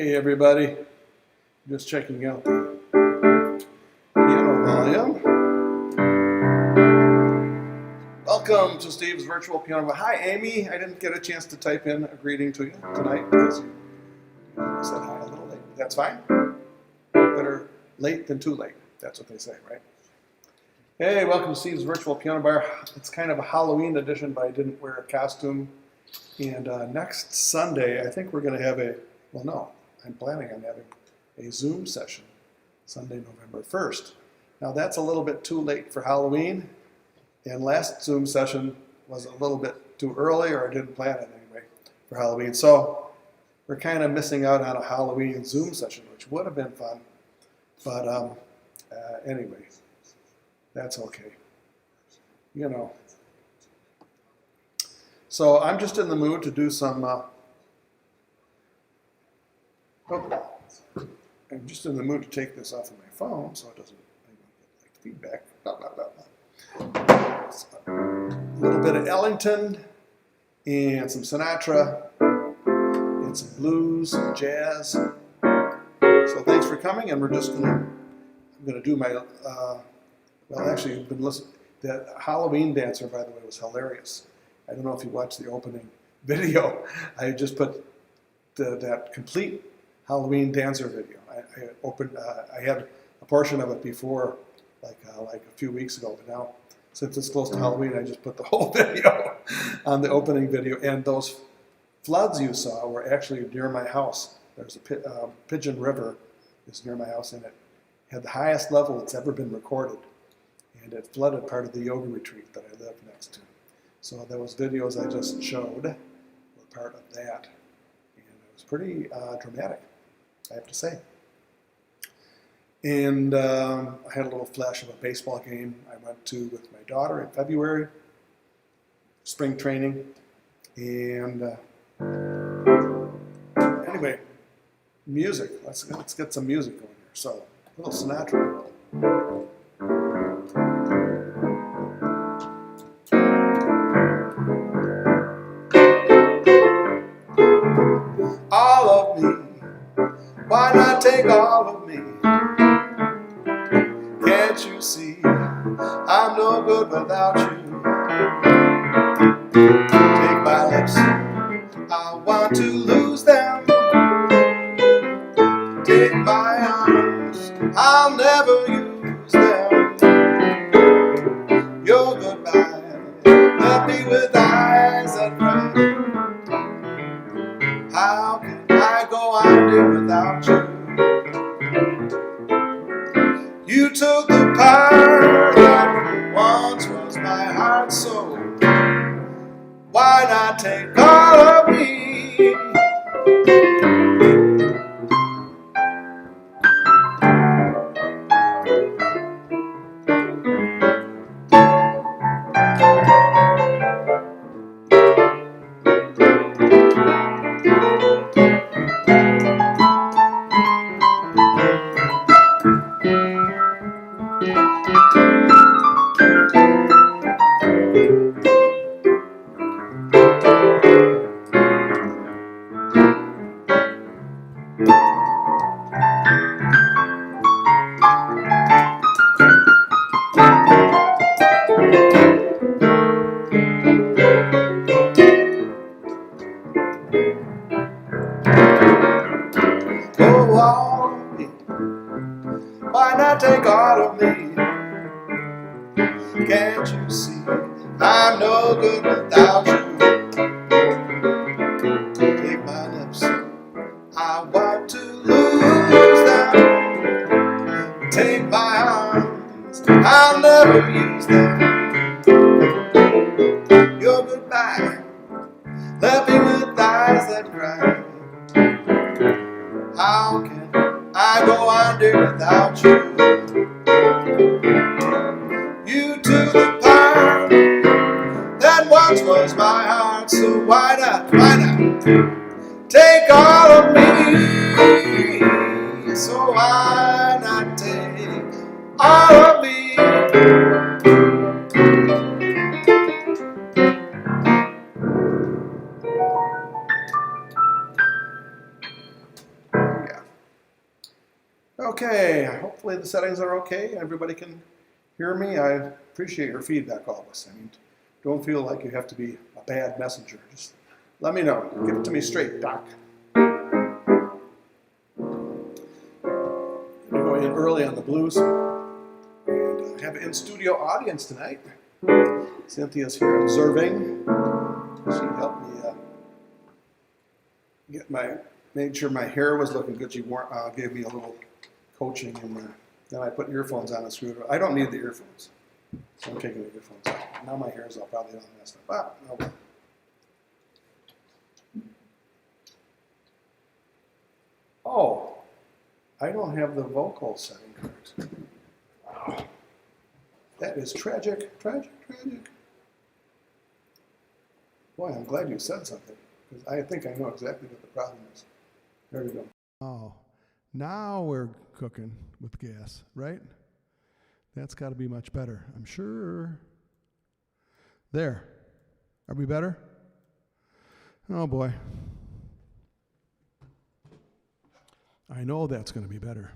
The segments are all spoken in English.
Hey everybody, just checking out the piano volume. Welcome to Steve's virtual piano. Hi Amy, I didn't get a chance to type in a greeting to you tonight because you said hi a little late. That's fine. Better late than too late. That's what they say, right? Hey, welcome to Steve's virtual piano bar. It's kind of a Halloween edition, but I didn't wear a costume. And next Sunday, I think we're going to have I'm planning on having a Zoom session Sunday, November 1st. Now that's a little bit too late for Halloween, and last Zoom session was a little bit too early, or I didn't plan it anyway for Halloween. So we're kind of missing out on a Halloween Zoom session, which would have been fun. But anyway, that's okay. You know. So I'm just in the mood to do some I'm just in the mood to take this off of my phone so it doesn't get like feedback. Blah, blah, blah, blah. So, a little bit of Ellington and some Sinatra and some blues, some jazz. So thanks for coming, and I'm gonna do my actually you've been listening. That Halloween dancer, by the way, was hilarious. I don't know if you watched the opening video. I just put that complete Halloween dancer video. I had a portion of it before, like a few weeks ago, but now since it's close to Halloween, I just put the whole video on the opening video. And those floods you saw were actually near my house. There's a Pigeon River is near my house, and it had the highest level it's ever been recorded, and it flooded part of the yoga retreat that I live next to. So those videos I just showed were part of that, and it was pretty dramatic, I have to say. And I had a little flash of a baseball game I went to with my daughter in February, spring training, and anyway, music. Let's get some music going here. So a little Sinatra. All of me, why not take all of me? Can't you see I'm no good without you? Take my lips, I want to lose them. Take my arms, I'll never use them. Your goodbye left me with eyes that cry. How can I go on here without you? You took the part that once was my heart's soul. Why not take all of me? Oh, all of me, why not take all of me? Can't you see I'm no good without you? Take my lips, I want to lose them. Take my arms, I'll never use them. Your goodbye left me with eyes that cry. How can I go under without you? You took the part that once was my heart, so why not take all of me? So why not take all of me? the settings are okay, everybody can hear me, I appreciate your feedback always. I mean, don't feel like you have to be a bad messenger. Just let me know. Give it to me straight, Doc. We're going in early on the blues. And I have an in-studio audience tonight. Cynthia's here observing. She helped me made sure my hair was looking good. She gave me a little coaching, and then I put earphones on and screwed it. I don't need the earphones, so I'm taking the earphones out. Now my hair is all probably all messed up. Oh well. Oh, I don't have the vocal setting correct. Oh, that is tragic, tragic, tragic. Boy, I'm glad you said something, because I think I know exactly what the problem is. There we go. Oh, now we're cooking with gas, right? That's got to be much better, I'm sure. There. Are we better? Oh boy. I know that's going to be better.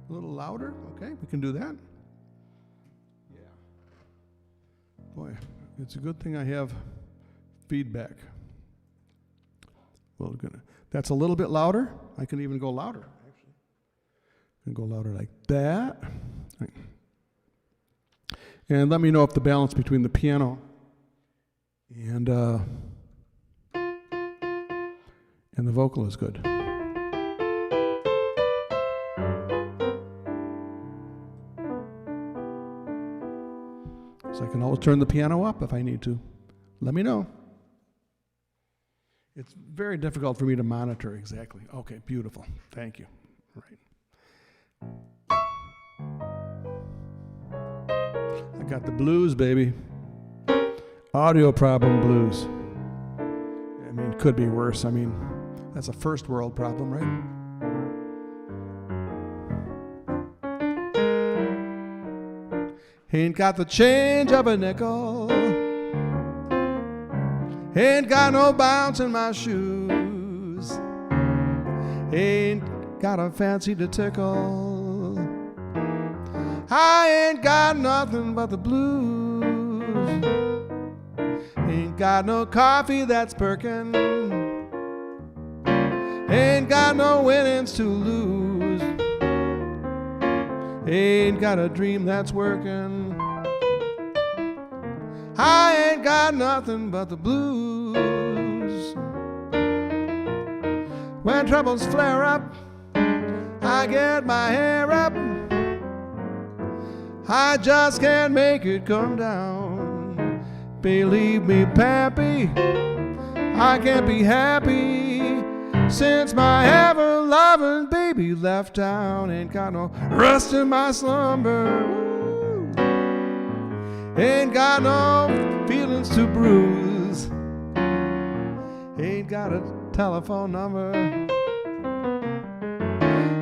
A little louder? Okay, we can do that. Yeah. Boy, it's a good thing I have feedback. Well, that's a little bit louder. I can even go louder, actually. I can go louder like that. And let me know if the balance between the piano and the vocal is good. So I can always turn the piano up if I need to. Let me know. It's very difficult for me to monitor exactly. Okay, beautiful. Thank you. All right. I got the blues, baby. Audio problem blues. I mean, could be worse. I mean, that's a first world problem, right? Ain't got the change of a nickel. Ain't got no bounce in my shoes. Ain't got a fancy to tickle. I ain't got nothing but the blues. Ain't got no coffee that's perkin'. Ain't got no winnings to lose. Ain't got a dream that's working. I ain't got nothing but the blues. When troubles flare up, I get my hair up. I just can't make it come down. Believe me, Pappy, I can't be happy since my ever-loving baby left town. Ain't got no rust in my slumber. Ain't got no feelings to bruise. Ain't got a telephone number.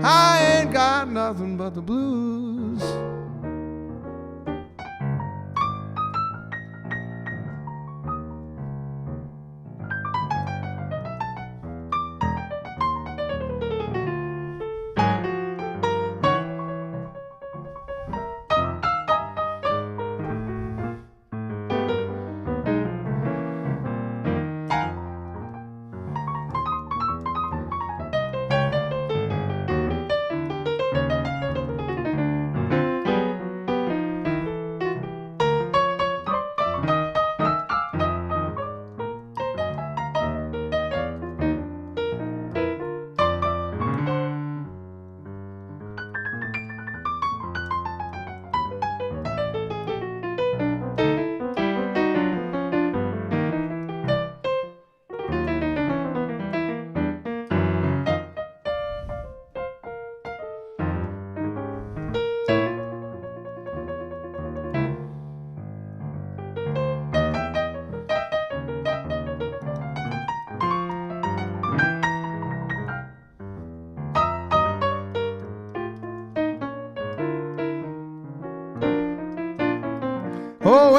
I ain't got nothing but the blues.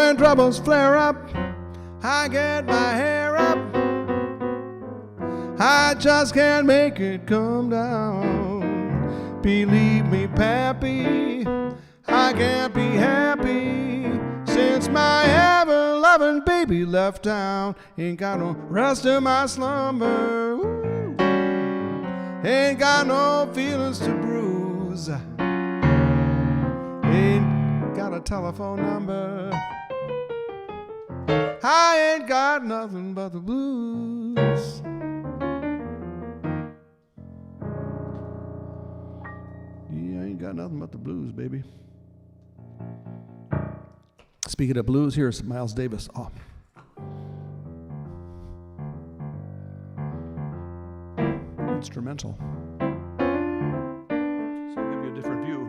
when troubles flare up, I get my hair up. I just can't make it come down. Believe me, Pappy, I can't be happy since my ever-loving baby left town. Ain't got no rest in my slumber. Ooh. Ain't got no feelings to bruise. Ain't got a telephone number. I ain't got nothing but the blues. Yeah, I ain't got nothing but the blues, baby. Speaking of blues, here's Miles Davis. Oh. Instrumental. So I'll give you a different view.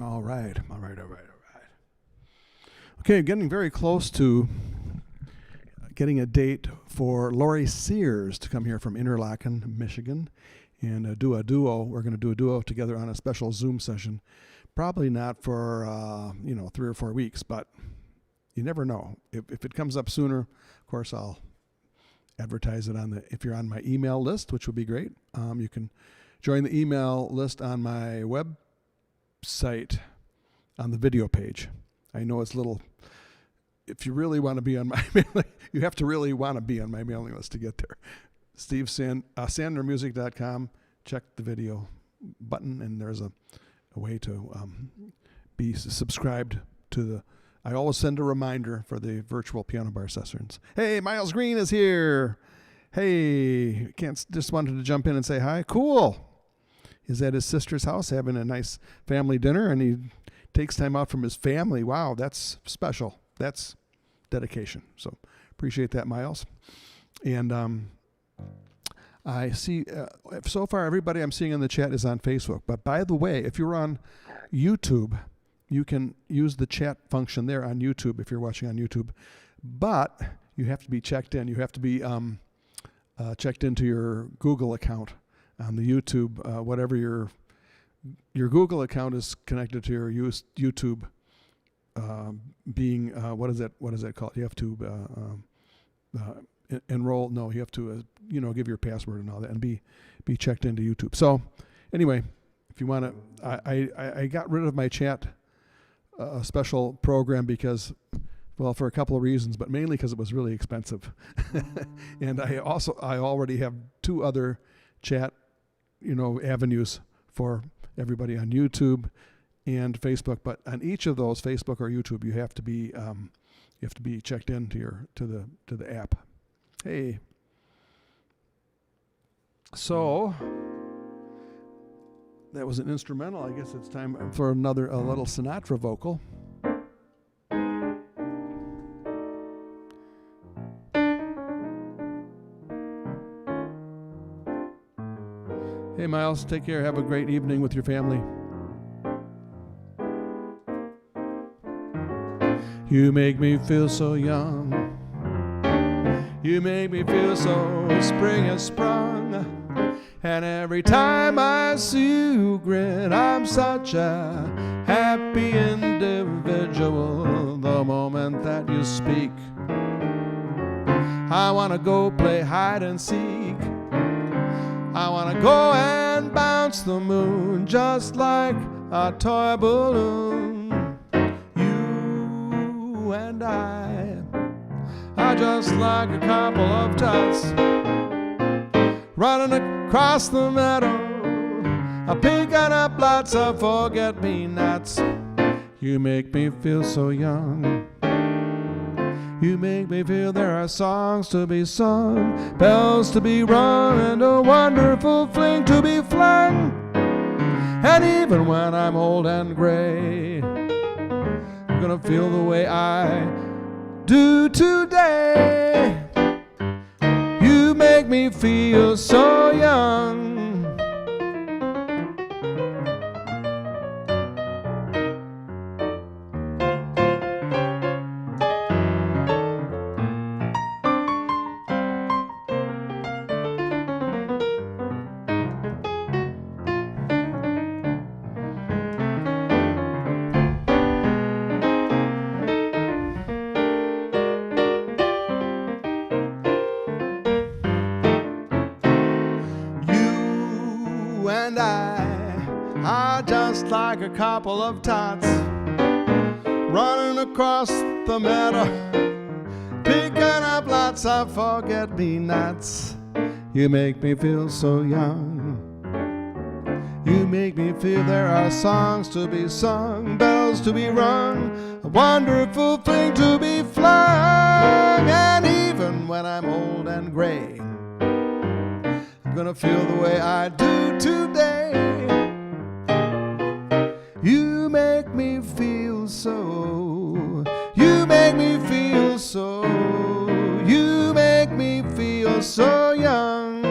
All right. Okay, getting very close to getting a date for Lori Sears to come here from Interlaken, Michigan, and do a duo. We're going to do a duo together on a special Zoom session. Probably not for 3 or 4 weeks, but you never know. If it comes up sooner, of course, I'll advertise it if you're on my email list, which would be great. You can join the email list on my website on the video page. I know it's if you really want to be on my mailing, you have to really want to be on my mailing list to get there. SanderMusic.com. Check the video button, and there's a way to be subscribed to I always send a reminder for the virtual piano bar sessions. Hey, Miles Green is here. Hey, just wanted to jump in and say hi. Cool. He's at his sister's house having a nice family dinner, and he takes time out from his family. Wow, that's special. That's dedication. So appreciate that, Miles. And I see, so far everybody I'm seeing in the chat is on Facebook. But by the way, if you're on YouTube, you can use the chat function there on YouTube if you're watching on YouTube. But you have to be checked in. You have to be checked into your Google account on the YouTube, whatever your Google account is connected to your YouTube being, what is that called? You have to enroll. No, you have to, give your password and all that and be checked into YouTube. So anyway, if you want to, I got rid of my chat special program because, well, for a couple of reasons, but mainly because it was really expensive. And I already have 2 other chat, avenues for everybody on YouTube and Facebook. But on each of those, Facebook or YouTube, you have to be checked in to the app. Hey. So that was an instrumental. I guess it's time for a little Sinatra vocal. Hey, Miles, take care. Have a great evening with your family. You make me feel so young. You make me feel so spring has sprung. And every time I see you grin, I'm such a happy individual. The moment that you speak, I want to go play hide and seek. I want to go and bounce the moon just like a toy balloon. You and I are just like a couple of tots running across the meadow, picking up lots of forget-me-nots. You make me feel so young. You make me feel there are songs to be sung, bells to be rung, and a wonderful fling to be flung. And even when I'm old and gray, I'm gonna feel the way I do today. You make me feel so young. And I are just like a couple of tots running across the meadow, picking up lots of forget-me-nots. You make me feel so young. You make me feel there are songs to be sung, bells to be rung, a wonderful thing to be flung. And even when I'm old and gray, I'm gonna feel the way I do today. You make me feel so. You make me feel so. You make me feel so young.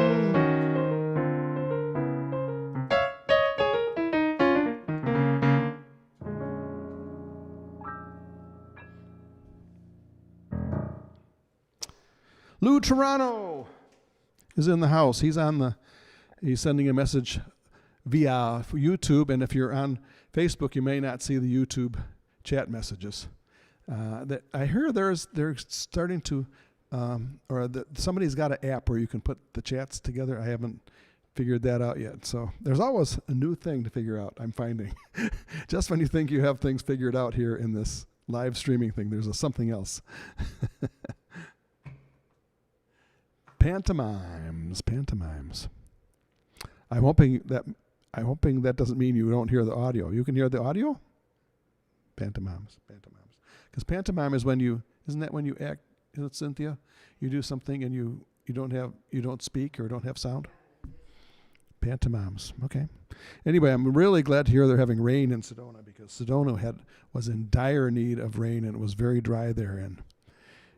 Lou Toronto is in the house. He's sending a message via YouTube, and if you're on Facebook, you may not see the YouTube chat messages. I hear they're starting to, somebody's got an app where you can put the chats together. I haven't figured that out yet. So there's always a new thing to figure out, I'm finding. Just when you think you have things figured out here in this live streaming thing, there's something else. Pantomimes. I'm hoping that doesn't mean you don't hear the audio. You can hear the audio? Pantomimes. Because pantomime is isn't that when you act, isn't it, Cynthia? You do something and you don't speak or don't have sound? Pantomimes. Okay. Anyway, I'm really glad to hear they're having rain in Sedona, because Sedona was in dire need of rain, and it was very dry there. And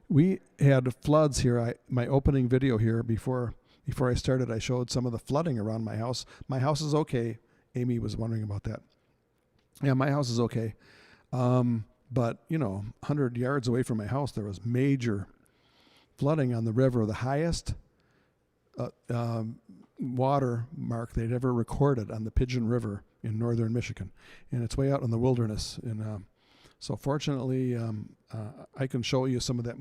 we had floods here. My opening video here before I started, I showed some of the flooding around my house. My house is okay. Amy was wondering about that. Yeah, my house is okay. But 100 yards away from my house, there was major flooding on the river, the highest water mark they'd ever recorded on the Pigeon River in northern Michigan, and it's way out in the wilderness. And so fortunately, I can show you some of that.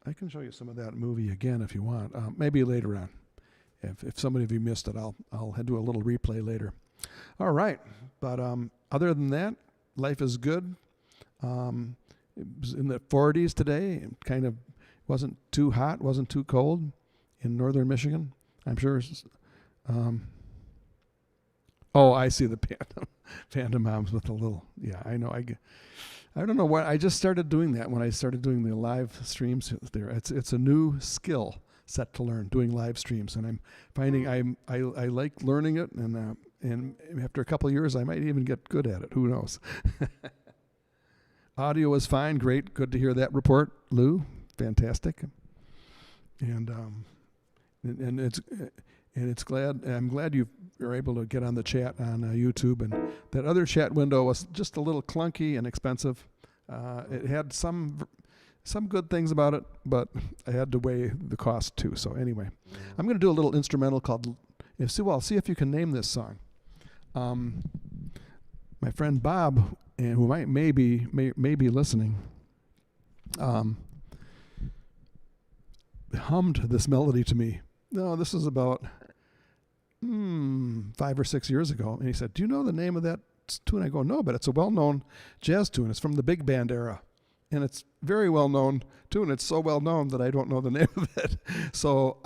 I can show you some of that movie again if you want. Maybe later on. If somebody of you missed it, I'll do a little replay later. All right, but other than that, life is good. It was in the 40s today. It kind of wasn't too hot, wasn't too cold in northern Michigan. I'm sure. I see the pantomimes with a little. Yeah, I know. I don't know what. I just started doing that when I started doing the live streams there. It's a new skill set to learn, doing live streams, and I'm finding I like learning it, and after a couple of years, I might even get good at it. Who knows? Audio is fine, great, good to hear that report, Lou. Fantastic, and I'm glad you were able to get on the chat on YouTube, and that other chat window was just a little clunky and expensive. It had some good things about it, but I had to weigh the cost too. So anyway, I'm going to do a little instrumental called. See if you can name this song. My friend Bob, and who may be listening, hummed this melody to me. No, this is about 5 or 6 years ago, and he said, "Do you know the name of that tune?" I go, "No, but it's a well-known jazz tune. It's from the big band era, and it's very well-known tune. It's so well-known that I don't know the name of it." So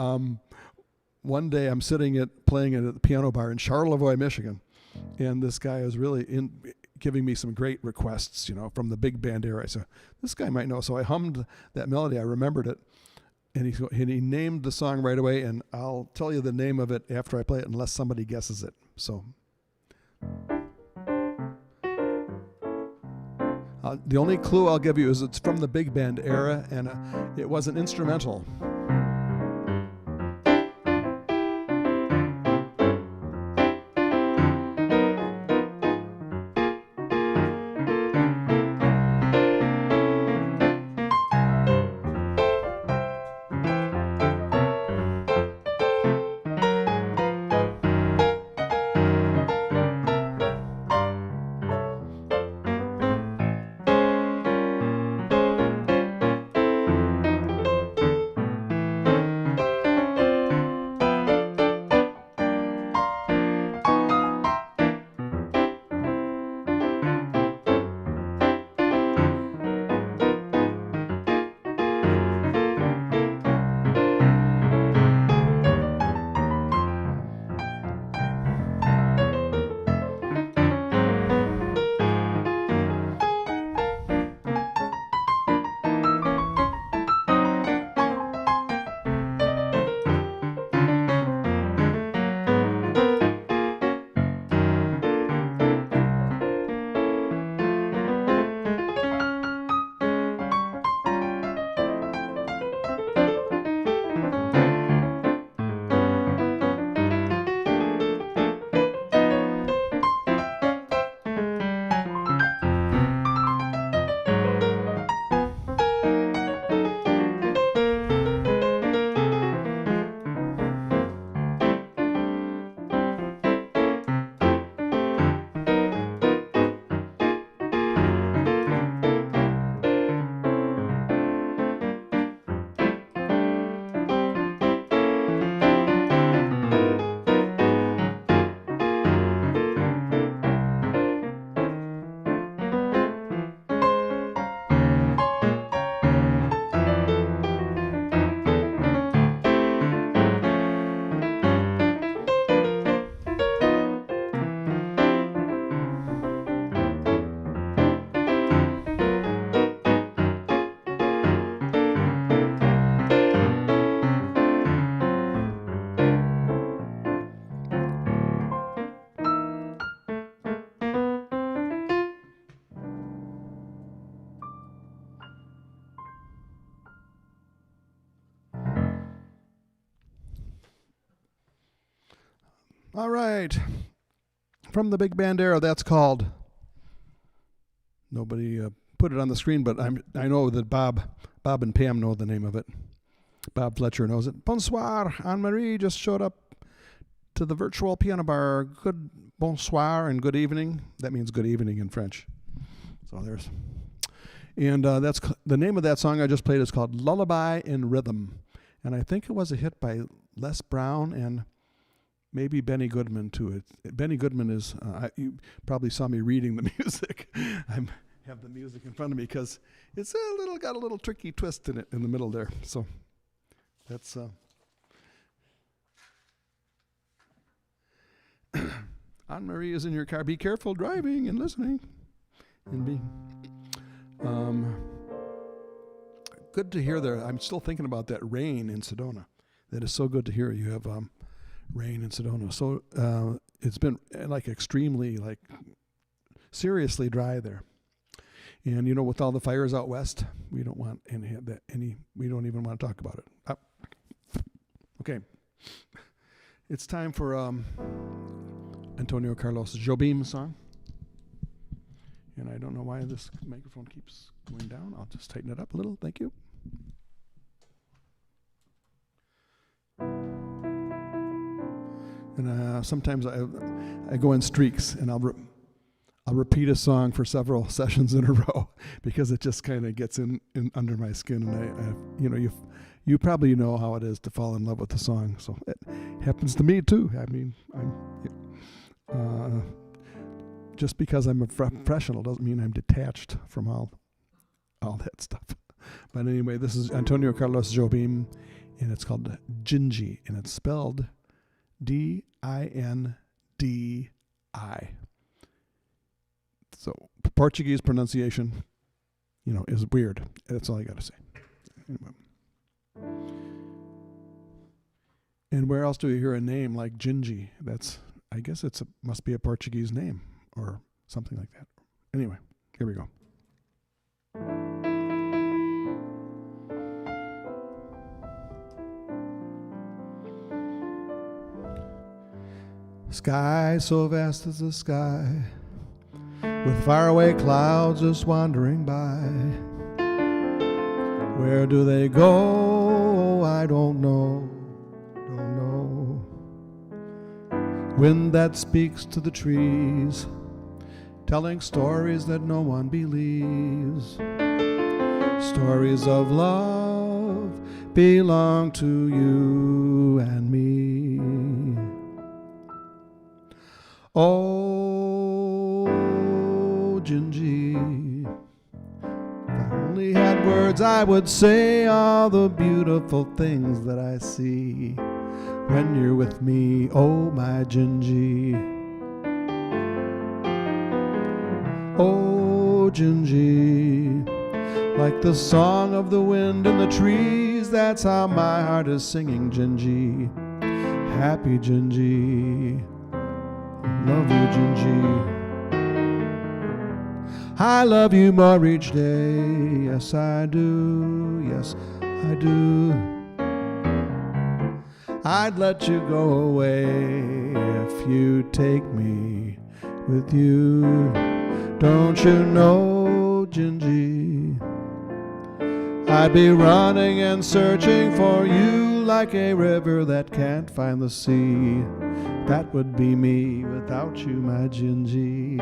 one day I'm playing it at the piano bar in Charlevoix, Michigan, and this guy is really giving me some great requests, from the big band era. I said, this guy might know. So I hummed that melody. I remembered it. And he named the song right away, and I'll tell you the name of it after I play it, unless somebody guesses it. So the only clue I'll give you is it's from the big band era, and it was an instrumental. All right. From the big band era, that's called. Nobody put it on the screen, but I know that Bob and Pam know the name of it. Bob Fletcher knows it. Bonsoir. Anne-Marie just showed up to the virtual piano bar. Good bonsoir and good evening. That means good evening in French. So there's. And that's the name of that song I just played is called Lullaby in Rhythm. And I think it was a hit by Les Brown and maybe Benny Goodman too. Benny Goodman is, you probably saw me reading the music. I have the music in front of me because it's got a little tricky twist in it in the middle there. So that's, Anne-Marie is in your car. Be careful driving and listening. And good to hear there. I'm still thinking about that rain in Sedona. That is so good to hear. You have rain in Sedona. So it's been extremely seriously dry there. And with all the fires out west, we don't want we don't even want to talk about it. Okay. It's time for Antonio Carlos Jobim song. And I don't know why this microphone keeps going down. I'll just tighten it up a little. Thank you. And sometimes I go in streaks, and I'll repeat a song for several sessions in a row because it just kind of gets in under my skin. And you probably know how it is to fall in love with the song. So it happens to me too. I mean, just because I'm a professional doesn't mean I'm detached from all that stuff. But anyway, this is Antonio Carlos Jobim, and it's called Gingy, and it's spelled Dindi. So Portuguese pronunciation, is weird. That's all I got to say. Anyway. And where else do you hear a name like Gingy? I guess must be a Portuguese name or something like that. Anyway, here we go. Sky so vast as the sky, with faraway clouds just wandering by. Where do they go? I don't know. Wind that speaks to the trees, telling stories that no one believes. Stories of love belong to you and me. Oh, Gingy, if I only had words I would say all the beautiful things that I see when you're with me, oh my Gingy. Oh Gingy, like the song of the wind in the trees, that's how my heart is singing, Gingy. Happy Gingy, love you Gingy. I love you more each day, yes I do, yes I do. I'd let you go away if you take me with you. Don't you know, Gingy, I'd be running and searching for you like a river that can't find the sea. That would be me without you, my Gingy.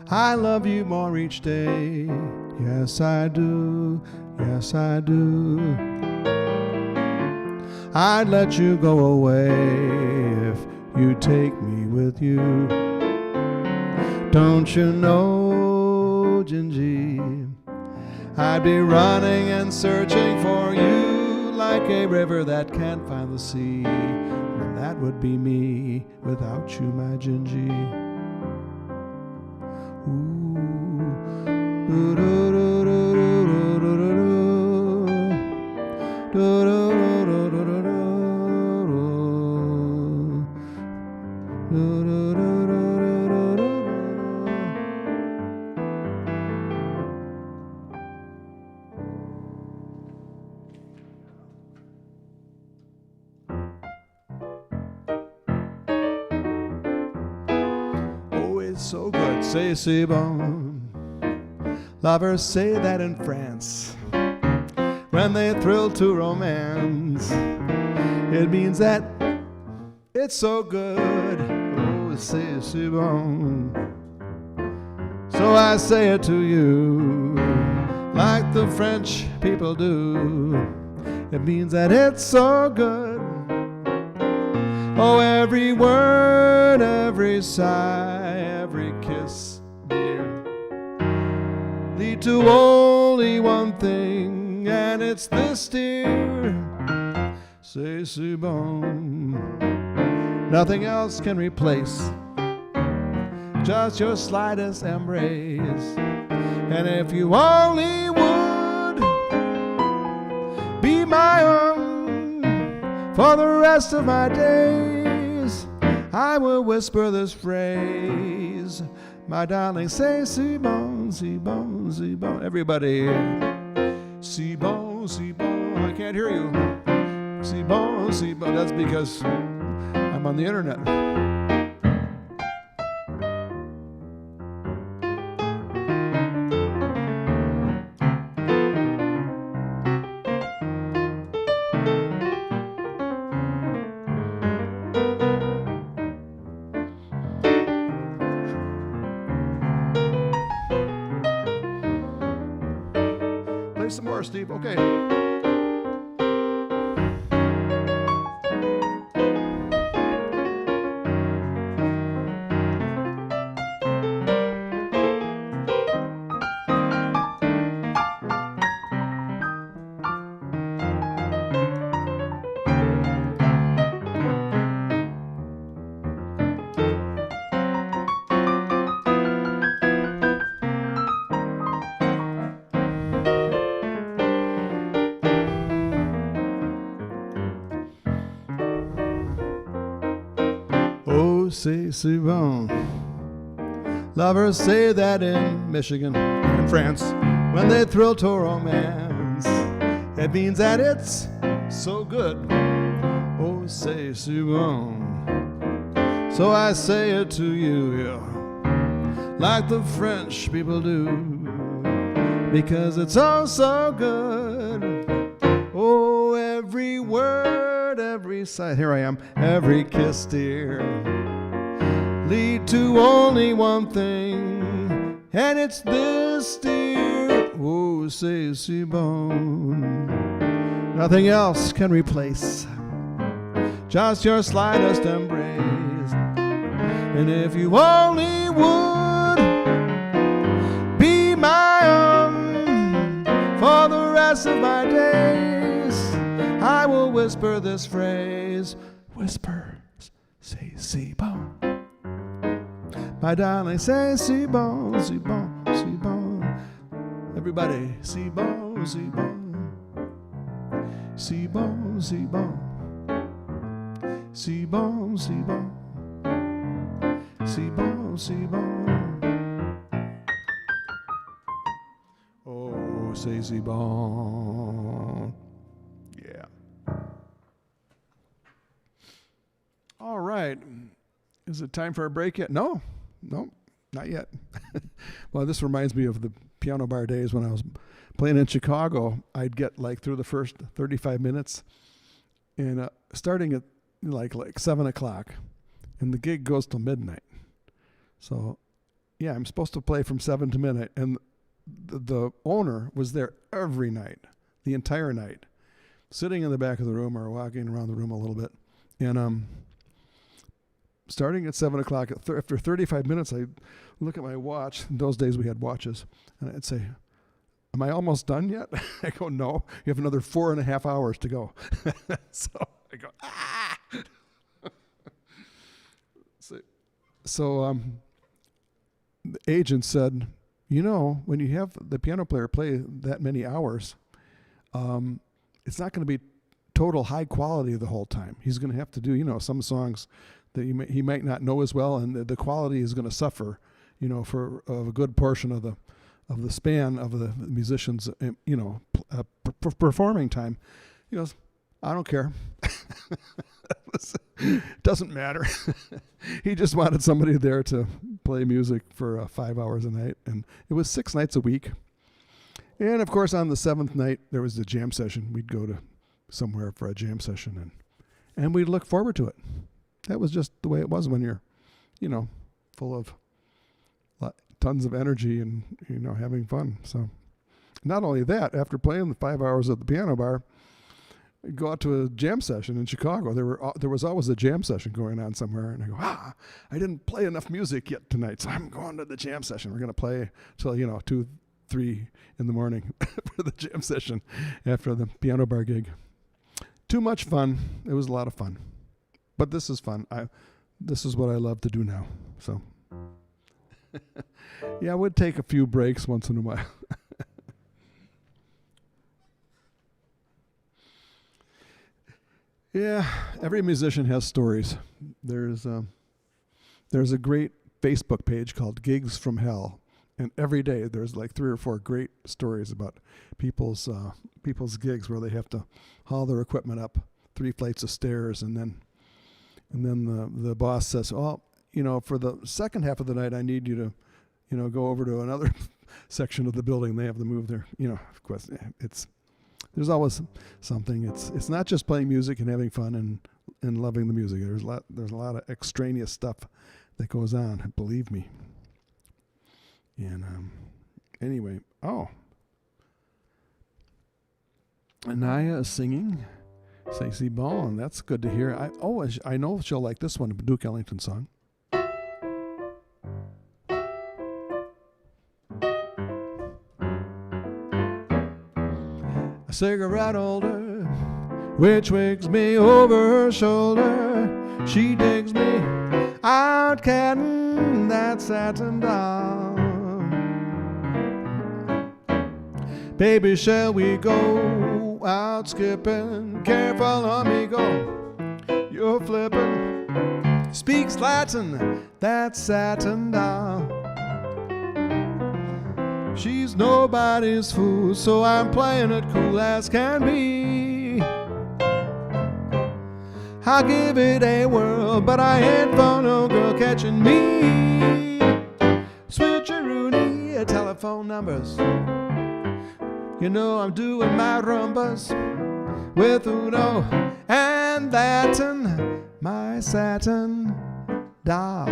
I love you more each day. Yes, I do. Yes, I do. I'd let you go away if you take me with you. Don't you know, Gingy, I'd be running and searching for you like a river that can't find the sea. And that would be me without you, my Gingy. Oh, it's so good, say c'est bon. Lovers say that in France when they thrill to romance. It means that it's so good. Oh, c'est si bon. So I say it to you like the French people do. It means that it's so good. Oh, every word, every sigh, every kiss, dear, lead to only one thing, and it's this, dear. C'est si bon. Nothing else can replace just your slightest embrace. And if you only would be my own for the rest of my days, I will whisper this phrase, my darling, say si bon, si bon, si bon. Everybody, si bon, si bon. I can't hear you. Si bon, si bon. That's because I'm on the internet. Play some more, Steve. Okay. Oh, c'est si bon. Lovers say that in Michigan and France when they thrill to romance. It means that it's so good. Oh, c'est si bon. So I say it to you, yeah, like the French people do, because it's all so good. Oh, every word, every sigh, here I am, every kiss, dear, lead to only one thing, and it's this, dear. Oh, c'est si bon. Nothing else can replace just your slightest embrace. And if you only would be my own for the rest of my days, I will whisper this phrase. Whisper, say si bon. My darling, say si bon, si bon, si bon. Everybody, si bon, si bon. Si bon, si bon. Si bon, si bon. Si bon, si bon. Oh, say si bon. Yeah. All right. Is it time for a break yet? No, not yet. Well, this reminds me of the piano bar days when I was playing in Chicago. I'd get like through the first 35 minutes and starting at like 7 o'clock, and the gig goes till midnight. So yeah, I'm supposed to play from 7 to midnight. And the owner was there every night, the entire night, sitting in the back of the room or walking around the room a little bit. And starting at 7 o'clock, after 35 minutes, I look at my watch. In those days, we had watches. And I'd say, am I almost done yet? I go, no, you have another 4.5 hours to go. So I go, ah! So the agent said, you know, when you have the piano player play that many hours, it's not going to be total high quality the whole time. He's going to have to do, you know, some songs that he might not know as well, and the quality is going to suffer, you know, for a good portion of the span of the musician's, you know, performing time. He goes, I don't care. Doesn't matter. He just wanted somebody there to play music for 5 hours a night, and it was 6 nights a week. And of course, on the 7th night, there was the jam session. We'd go to somewhere for a jam session, and we'd look forward to it. That was just the way it was when you're, you know, full of tons of energy and, you know, having fun. So not only that, after playing the 5 hours at the piano bar, I'd go out to a jam session in Chicago. There was always a jam session going on somewhere, and I go, I didn't play enough music yet tonight, so I'm going to the jam session. We're going to play till, you know, 2, 3 in the morning for the jam session after the piano bar gig. Too much fun. It was a lot of fun. But this is fun. This is what I love to do now. So, yeah, I would take a few breaks once in a while. Yeah, every musician has stories. There's a great Facebook page called Gigs from Hell, and every day there's like 3 or 4 great stories about people's gigs where they have to haul their equipment up 3 flights of stairs, and then the boss says, "Oh, you know, for the second half of the night, I need you to, you know, go over to another section of the building. They have to move their, you know, of course, there's always something. It's not just playing music and having fun and loving the music. There's a lot of extraneous stuff that goes on. Believe me. And anyway, Anaya is singing Stacey Ball, that's good to hear. I know she'll like this one, a Duke Ellington song. A cigarette holder, which wigs me over her shoulder. She digs me out catting that satin doll. Baby, shall we go out skipping? Careful on me, go. You're flipping. Speaks Latin, that satin doll. She's nobody's fool, so I'm playing it cool as can be. I'll give it a whirl, but I ain't for no girl catching me. Switcheroony, telephone numbers. You know I'm doing my rumbas with Uno and Latin, my satin doll.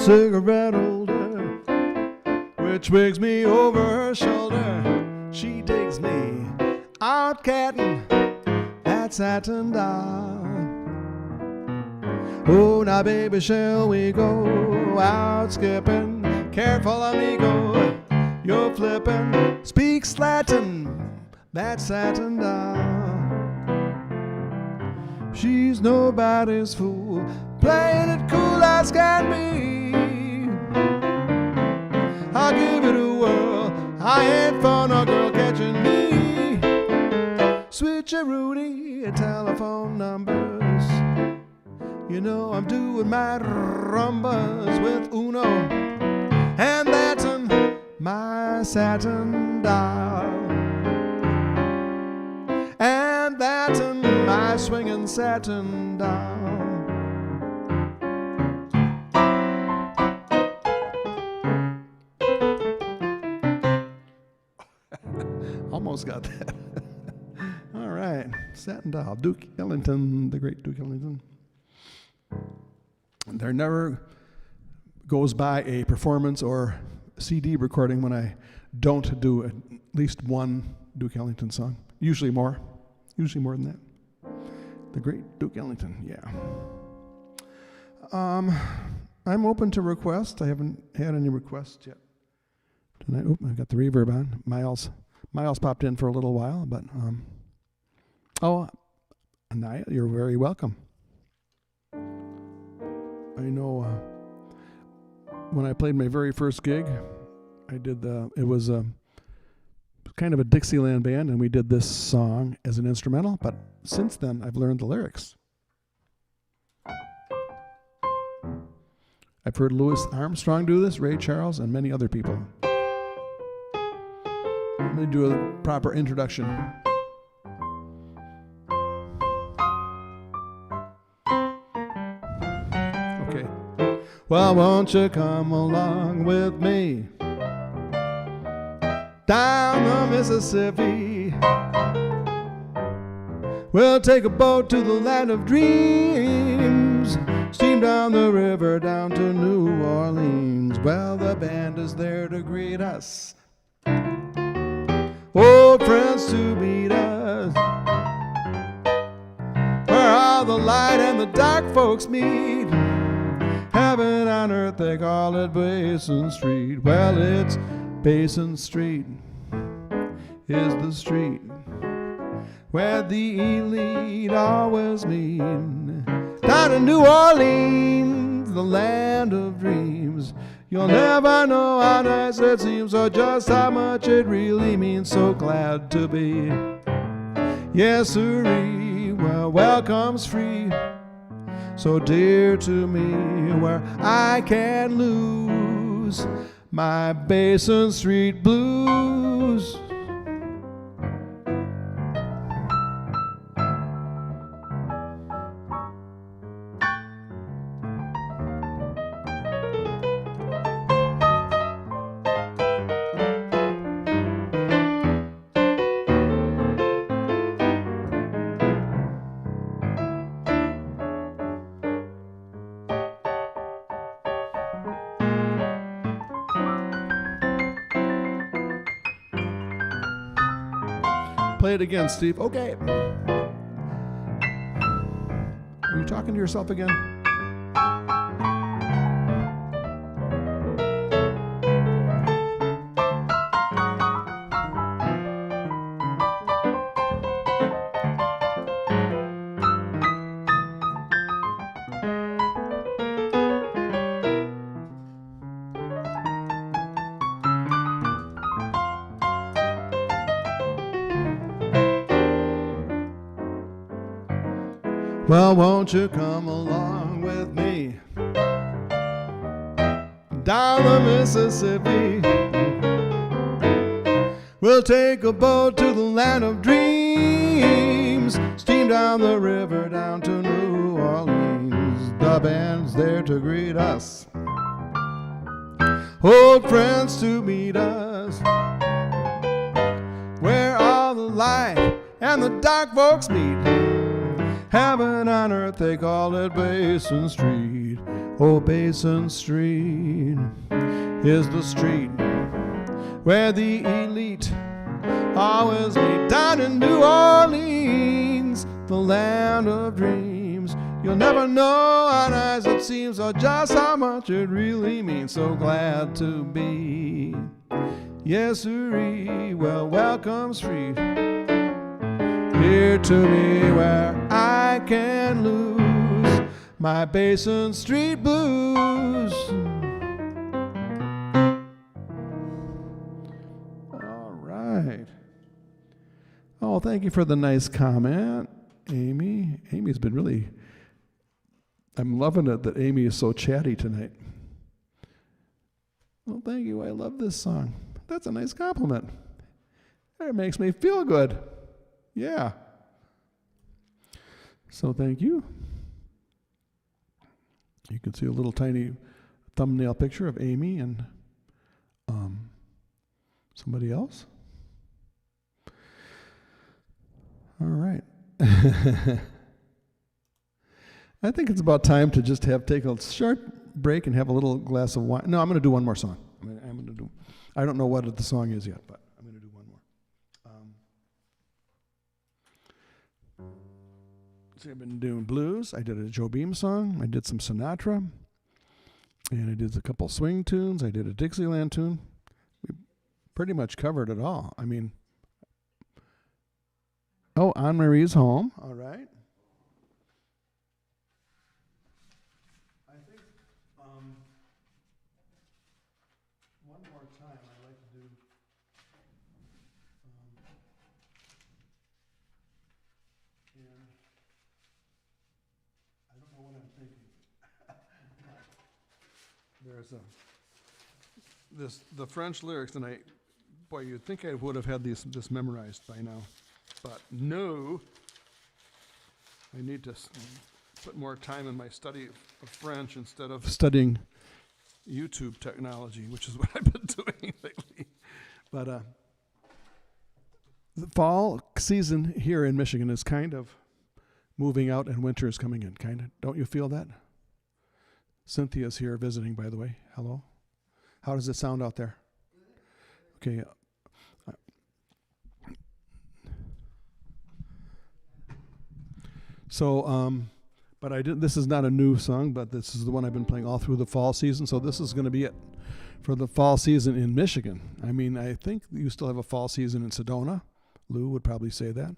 cigarette holder, which wigs me over her shoulder. She digs me out catting that satin doll. Oh, now baby, shall we go out skipping? Careful, amigo, you're flipping. Speaks Latin, that satin doll. She's nobody's fool, playing it cool as can be. I'll give it a whirl, I ain't for no girl catching me. Switcheroonie telephone numbers, you know I'm doing my rumbas with Uno, and that's my satin doll, and that's my swinging satin doll. Almost got that. All right, satin doll, Duke Ellington, the great Duke Ellington. There never goes by a performance or CD recording when I don't do at least one Duke Ellington song. Usually more than that. The great Duke Ellington, yeah. I'm open to requests. I haven't had any requests yet tonight. Oop, I've got the reverb on. Miles popped in for a little while, but Anaya, you're very welcome. I know when I played my very first gig, it was kind of a Dixieland band, and we did this song as an instrumental, but since then I've learned the lyrics. I've heard Louis Armstrong do this, Ray Charles, and many other people. Let me do a proper introduction. Okay. Well, won't you come along with me down the Mississippi? We'll take a boat to the land of dreams, steam down the river down to New Orleans. Well, the band is there to greet us, old friends to meet us, where all the light and the dark folks meet. Heaven on earth, they call it Basin Street. Well, it's Basin Street is the street where the elite always meet. Down in New Orleans, the land of dreams, you'll never know how nice it seems or just how much it really means. So glad to be, yes sirree, where welcome's free, so dear to me, where I can lose my Basin Street blues. Play it again, Steve. Okay. Are you talking to yourself again? Well, won't you come along with me down the Mississippi? We'll take a boat to the land of dreams, steam down the river down to New Orleans. The band's there to greet us, old friends to meet us, where all the light and the dark folks meet. Heaven on earth, they call it Basin Street. Old Basin Street is the street where the elite always meet. Down in New Orleans, the land of dreams. You'll never know how nice it seems or just how much it really means. So glad to be, yes sirree, well, welcome street. Here to me where I can lose my Basin Street blues. All right. Oh, thank you for the nice comment, Amy. Amy's been really, I'm loving it that Amy is so chatty tonight. Well, thank you. I love this song. That's a nice compliment. It makes me feel good. Yeah. So thank you. You can see a little tiny thumbnail picture of Amy and somebody else. All right. I think it's about time to just take a short break and have a little glass of wine. No, I'm going to do one more song. I don't know what the song is yet, but I'm going to do one more. See, I've been doing blues. I did a Joe Beam song. I did some Sinatra. And I did a couple swing tunes. I did a Dixieland tune. We pretty much covered it all. I mean, oh, Anne Marie's Home. All right. I think one more time I'd like to do and I don't know what I'm thinking. There's the French lyrics, and boy, you'd think I would have had this memorized by now, but no. I need to put more time in my study of French instead of studying YouTube technology, which is what I've been doing lately. But the fall season here in Michigan is kind of moving out and winter is coming in, kind of. Don't you feel that? Cynthia's here visiting, by the way. Hello. How does it sound out there? Okay. But this is not a new song, but this is the one I've been playing all through the fall season. So this is going to be it for the fall season in Michigan. I mean, I think you still have a fall season in Sedona. Lou would probably say that.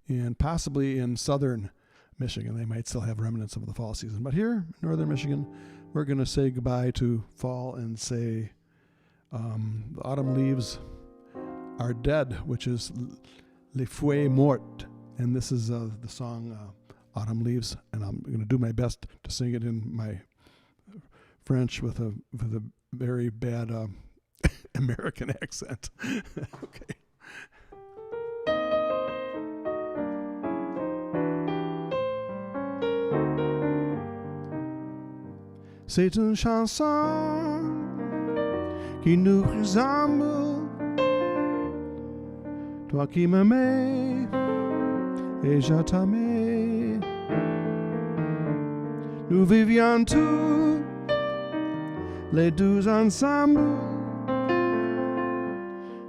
And possibly in southern Michigan, they might still have remnants of the fall season. But here in northern Michigan, we're going to say goodbye to fall and say the autumn leaves are dead, which is Les Feuilles Mortes. And this is the song Autumn Leaves. And I'm going to do my best to sing it in my French with a very bad American accent. Okay. C'est une chanson qui nous ressemble, toi qui m'aimais et je t'aimais. Nous vivions tous les deux ensemble,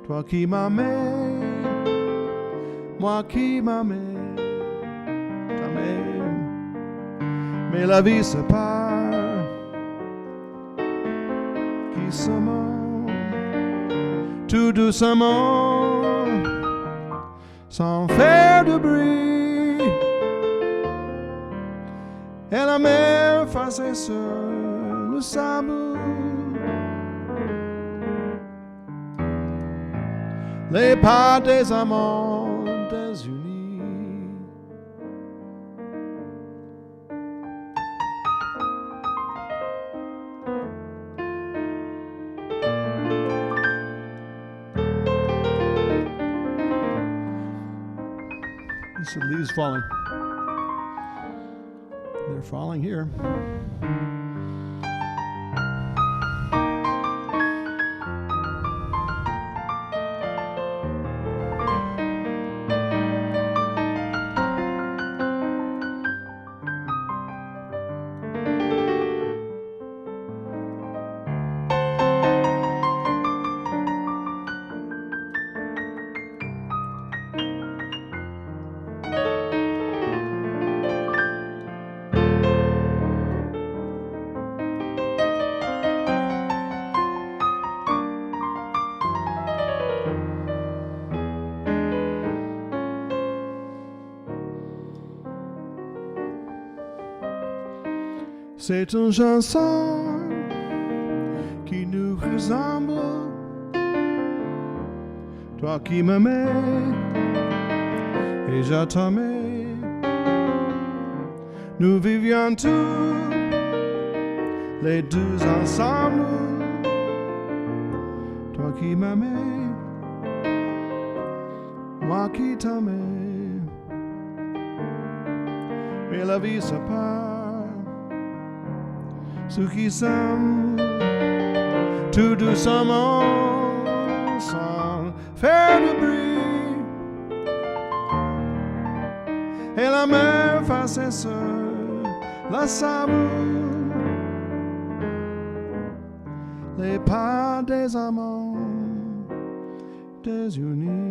toi qui m'aimais, moi qui m'aimais, t'aimais. Mais la vie se part. Tout doucement, sans faire de bruit, et la mer effacée sur le sable, les pas des amants désunis. The leaves falling. They're falling here. C'est une chanson qui nous ressemble. Toi qui m'aimais et je t'aimais. Nous vivions tous les deux ensemble. Toi qui m'aimais, moi qui t'aimais. Mais la vie sépare ceux qui s'aiment tout doucement sans faire de bruit. Et la mer face à la sable, les pas des amants désunis.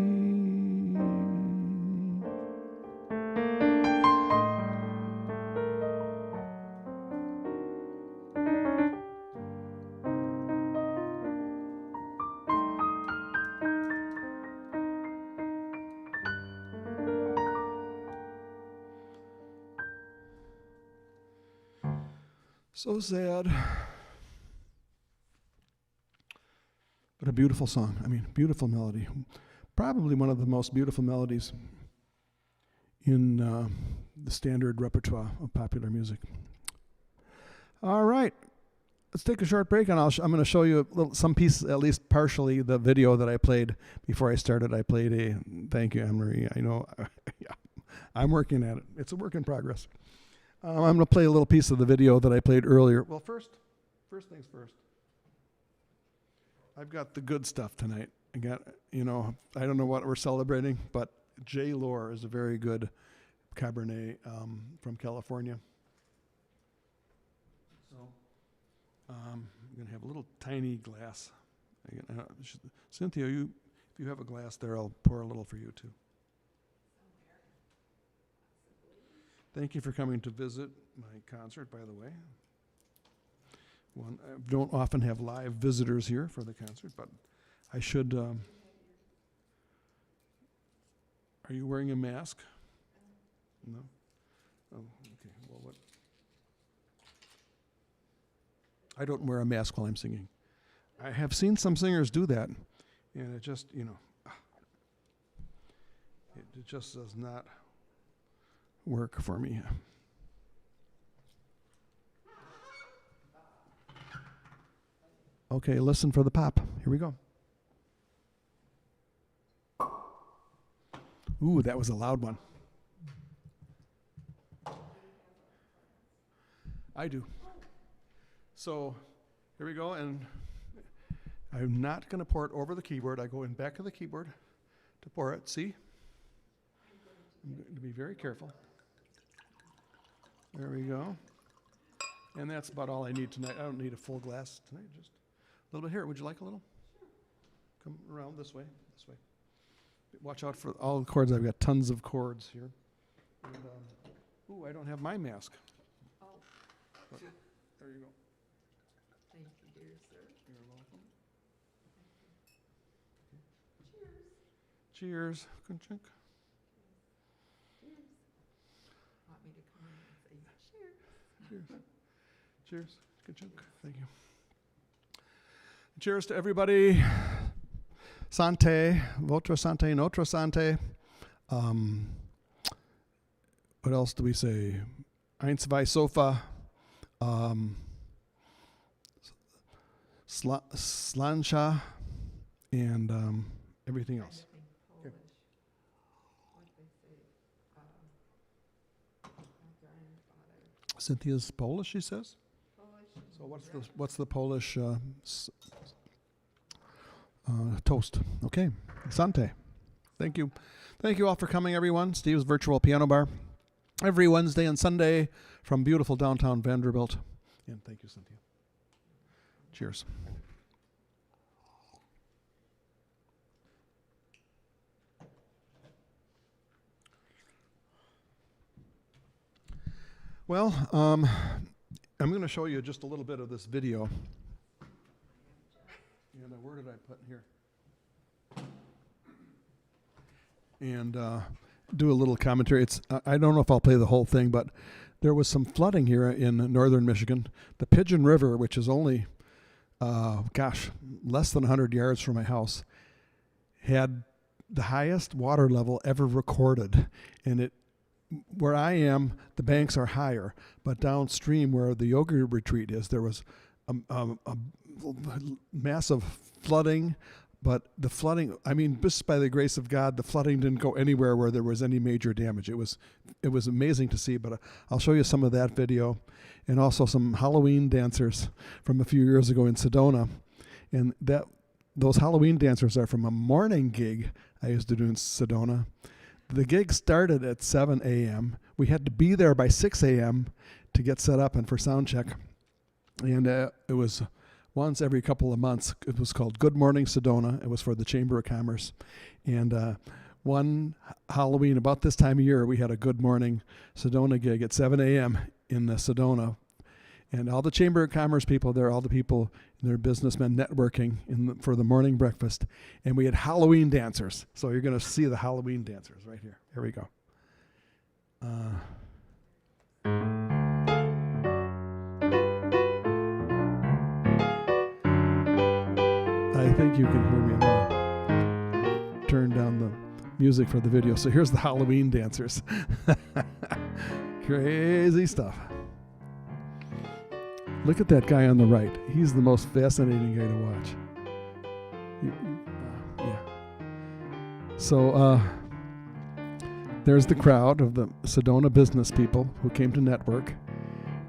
So sad. But a beautiful song. I mean, beautiful melody. Probably one of the most beautiful melodies in the standard repertoire of popular music. All right. Let's take a short break, and I'm going to show you some piece, at least partially, the video that I played before I started. I played thank you, Anne-Marie. I know, yeah, I'm working at it. It's a work in progress. I'm going to play a little piece of the video that I played earlier. Well, first things first. I've got the good stuff tonight. I got, I don't know what we're celebrating, but J. Lore is a very good Cabernet from California. So I'm going to have a little tiny glass. Cynthia, if you have a glass there, I'll pour a little for you too. Thank you for coming to visit my concert, by the way. I don't often have live visitors here for the concert, but I should. Are you wearing a mask? No? Oh, okay. Well, what? I don't wear a mask while I'm singing. I have seen some singers do that, and it just, it just does not work for me. Okay, listen for the pop. Here we go. Ooh, that was a loud one. I do. So here we go, and I'm not going to pour it over the keyboard. I go in back of the keyboard to pour it. See? I'm going to be very careful. There we go. And that's about all I need tonight. I don't need a full glass tonight, just a little bit here. Would you like a little? Come around this way, this way. Watch out for all the chords. I've got tons of chords here. And, ooh, I don't have my mask. Oh. But there you go. Thank you, dear sir. You're welcome. Cheers. Cheers. Good chunk. Cheers. Want me to come in and say cheers? Cheers. Cheers. Good chunk. Thank you. Cheers to everybody. Santé. Votre santé. Notre santé. What else do we say? Eins, zwei, sofa. Slancha. And everything else. Polish. What they say? My grandfather. Cynthia's Polish, she says. Polish. So what's the Polish toast? Okay, Sante. Thank you. Thank you all for coming, everyone. Steve's Virtual Piano Bar. Every Wednesday and Sunday from beautiful downtown Vanderbilt. And thank you, Cynthia. Cheers. Well, I'm going to show you just a little bit of this video. And where did I put here? And do a little commentary. I don't know if I'll play the whole thing, but there was some flooding here in northern Michigan. The Pigeon River, which is only, less than 100 yards from my house, had the highest water level ever recorded. And where I am, the banks are higher, but downstream where the yoga retreat is, there was a massive flooding. But the flooding, I mean, just by the grace of God, the flooding didn't go anywhere where there was any major damage. It was amazing to see, but I'll show you some of that video, and also some Halloween dancers from a few years ago in Sedona. And those Halloween dancers are from a morning gig I used to do in Sedona. The gig started at 7 a.m. We had to be there by 6 a.m. to get set up and for sound check. And it was once every couple of months. It was called Good Morning Sedona. It was for the Chamber of Commerce. And one Halloween, about this time of year, we had a Good Morning Sedona gig at 7 a.m. in Sedona. And all the Chamber of Commerce people there, all the people, they're businessmen networking for the morning breakfast. And we had Halloween dancers. So you're going to see the Halloween dancers right here. Here we go. I think you can hear me. I'm going to turn down the music for the video. So here's the Halloween dancers. Crazy stuff. Look at that guy on the right. He's the most fascinating guy to watch. Yeah. So there's the crowd of the Sedona business people who came to network,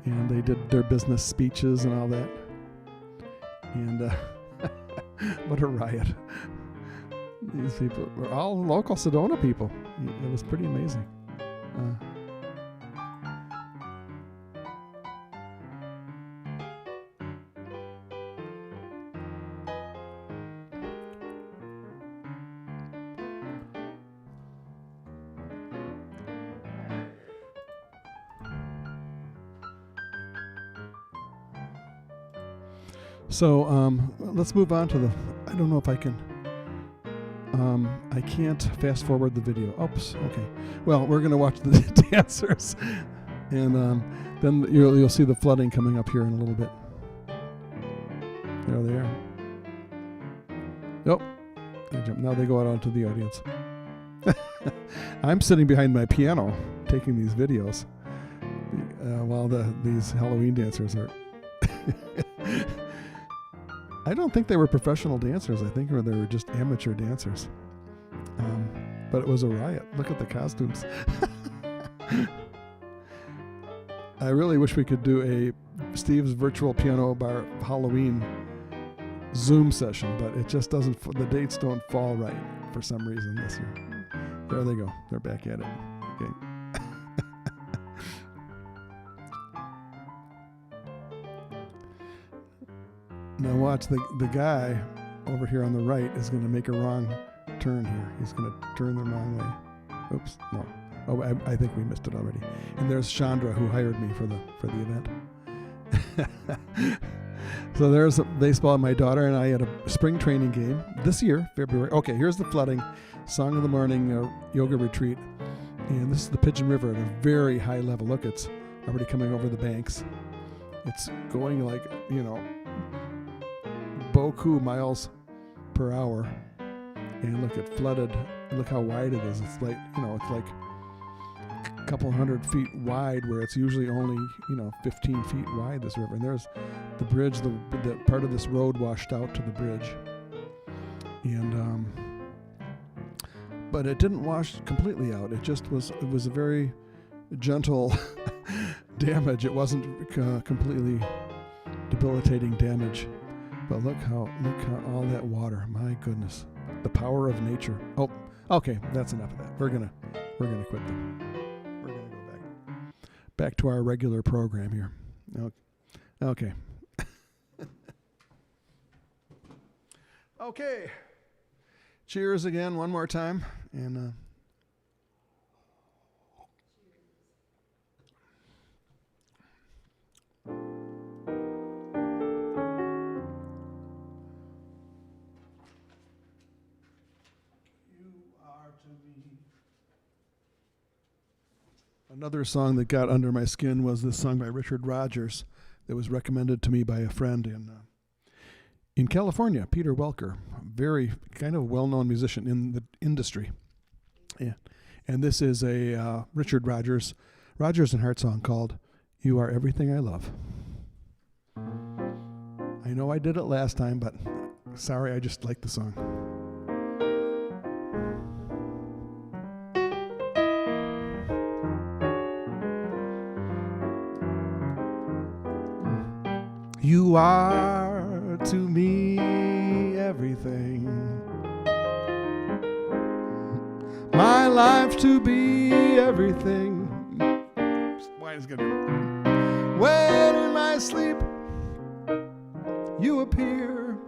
and they did their business speeches and all that. And what a riot. These people were all local Sedona people. It was pretty amazing. So let's move on to I don't know if I can, I can't fast forward the video. Oops, okay. Well, we're going to watch the dancers, and then you'll see the flooding coming up here in a little bit. There they are. Nope. Now they go out onto the audience. I'm sitting behind my piano taking these videos while these Halloween dancers are... I don't think they were professional dancers. I think they were just amateur dancers. But it was a riot. Look at the costumes. I really wish we could do a Steve's Virtual Piano Bar Halloween Zoom session, but it just doesn't, the dates don't fall right for some reason this year. There they go. They're back at it. Okay. Now watch, the guy over here on the right is going to make a wrong turn here. He's going to turn the wrong way. Oops, no. Oh, I think we missed it already. And there's Chandra, who hired me for the event. So there's baseball. My daughter and I had a spring training game this year, February. Okay, here's the flooding. Song of the Morning yoga retreat. And this is the Pigeon River at a very high level. Look, it's already coming over the banks. It's going like, beaucoup miles per hour. And look, it flooded. Look how wide it is. It's like, it's like a couple 100 feet wide, where it's usually only, 15 feet wide, this river. And there's the bridge, the part of this road washed out to the bridge. And, but it didn't wash completely out. It was a very gentle damage. It wasn't completely debilitating damage. But look how all that water, my goodness, the power of nature. Oh, okay, that's enough of that. We're gonna quit them. We're gonna go back to our regular program here. Okay. Okay. Cheers again, one more time, and. Another song that got under my skin was this song by Richard Rodgers that was recommended to me by a friend in California, Peter Welker, a very kind of well-known musician in the industry. Yeah. And this is a Richard Rodgers and Hart song called "You Are Everything I Love." I know I did it last time, but sorry, I just like the song. You are to me everything, my life to be everything. Why is it gonna? When in my sleep you appear,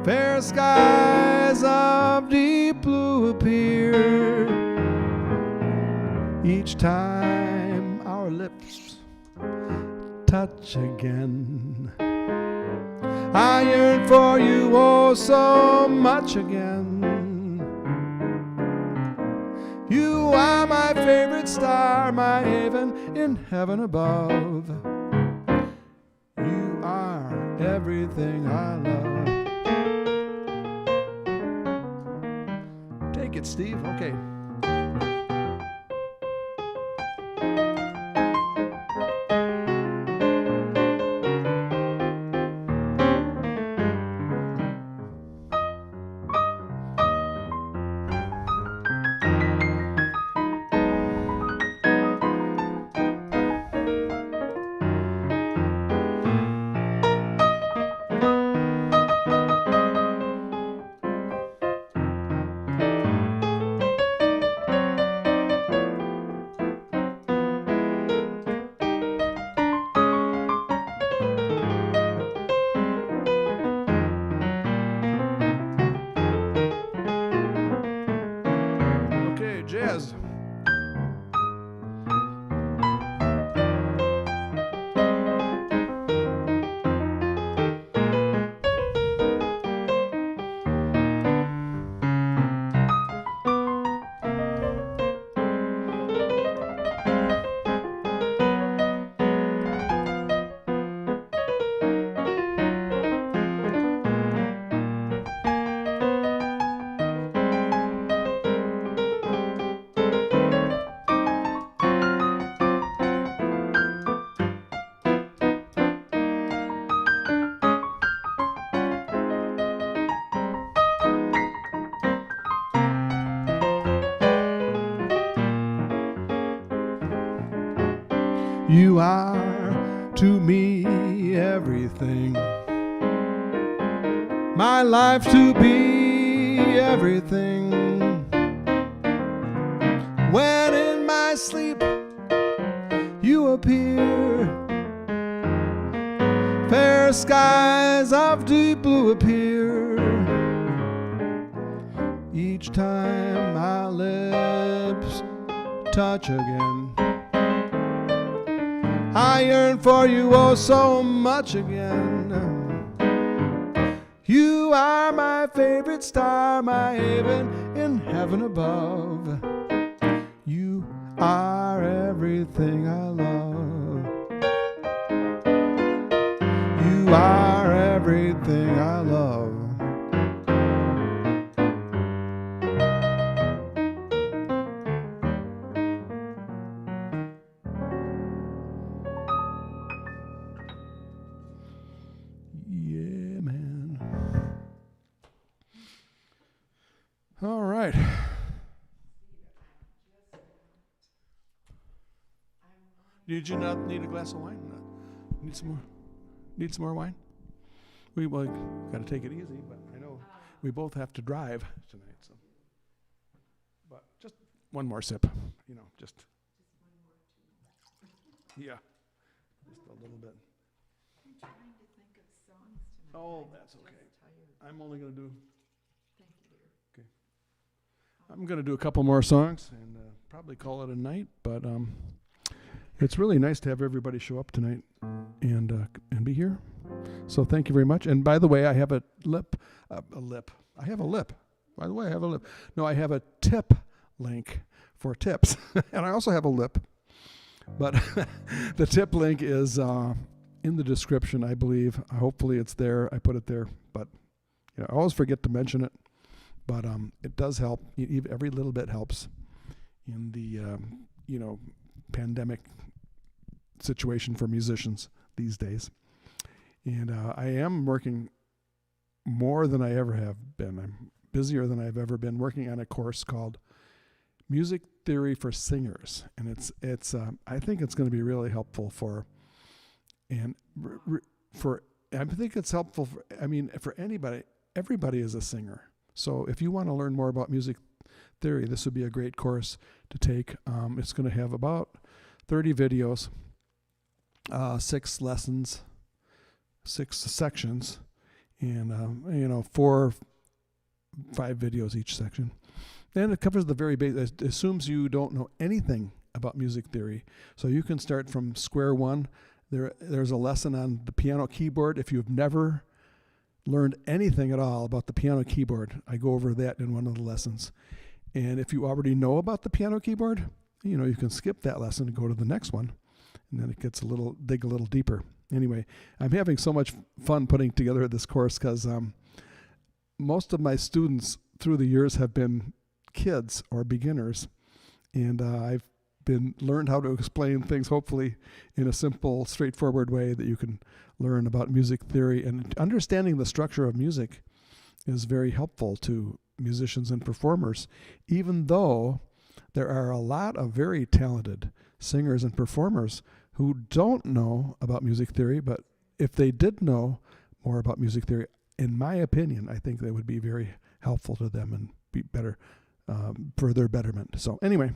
fair skies of deep blue appear. Each time our lips touch again, I yearn for you oh so much again. You are my favorite star, my haven in heaven above. You are everything I love. Take it, Steve. Okay. Jazz. You are to me everything, my life to be everything. When in my sleep you appear, fair skies of deep blue appear. Each time my lips touch again, I yearn for you oh so much again. You are my favorite star, my haven in heaven above. You are everything I love. You are everything I love. Yeah, man. All right. Did you not need a glass of wine? No. Need some more? Need some more wine? We got to take it easy, but I know we both have to drive tonight, so. But just one more sip, just. Yeah, just a little bit. I'm trying to think of songs tonight. Oh, that's okay. Tired. I'm only going to do. Thank you, dear. Okay. I'm going to do a couple more songs and probably call it a night, but it's really nice to have everybody show up tonight and be here. So thank you very much. And by the way, I have a lip. I have a lip. By the way, I have a lip. No, I have a tip link for tips. And I also have a lip, but the tip link is in the description, I believe. Hopefully it's there. I put it there, but I always forget to mention it. But it does help. Every little bit helps in the pandemic situation for musicians these days. And I am working more than I ever have been. I'm busier than I've ever been working on a course called Music Theory for Singers, and it's I think it's going to be really helpful for I think it's helpful for anybody. Everybody is a singer. So if you want to learn more about music theory, this would be a great course to take. It's going to have about 30 videos, 6 lessons, 6 sections, and 4 or 5 videos each section. And it covers the very basic. It assumes you don't know anything about music theory, so you can start from square one. There's a lesson on the piano keyboard. If you've never learned anything at all about the piano keyboard, I go over that in one of the lessons. And if you already know about the piano keyboard, you can skip that lesson and go to the next one, and then it gets dig a little deeper. Anyway, I'm having so much fun putting together this course because most of my students through the years have been kids or beginners, and I've learned how to explain things hopefully in a simple, straightforward way that you can learn about music theory. And understanding the structure of music is very helpful to musicians and performers, even though there are a lot of very talented singers and performers who don't know about music theory. But if they did know more about music theory, in my opinion, I think that would be very helpful to them and be better for their betterment. So anyway,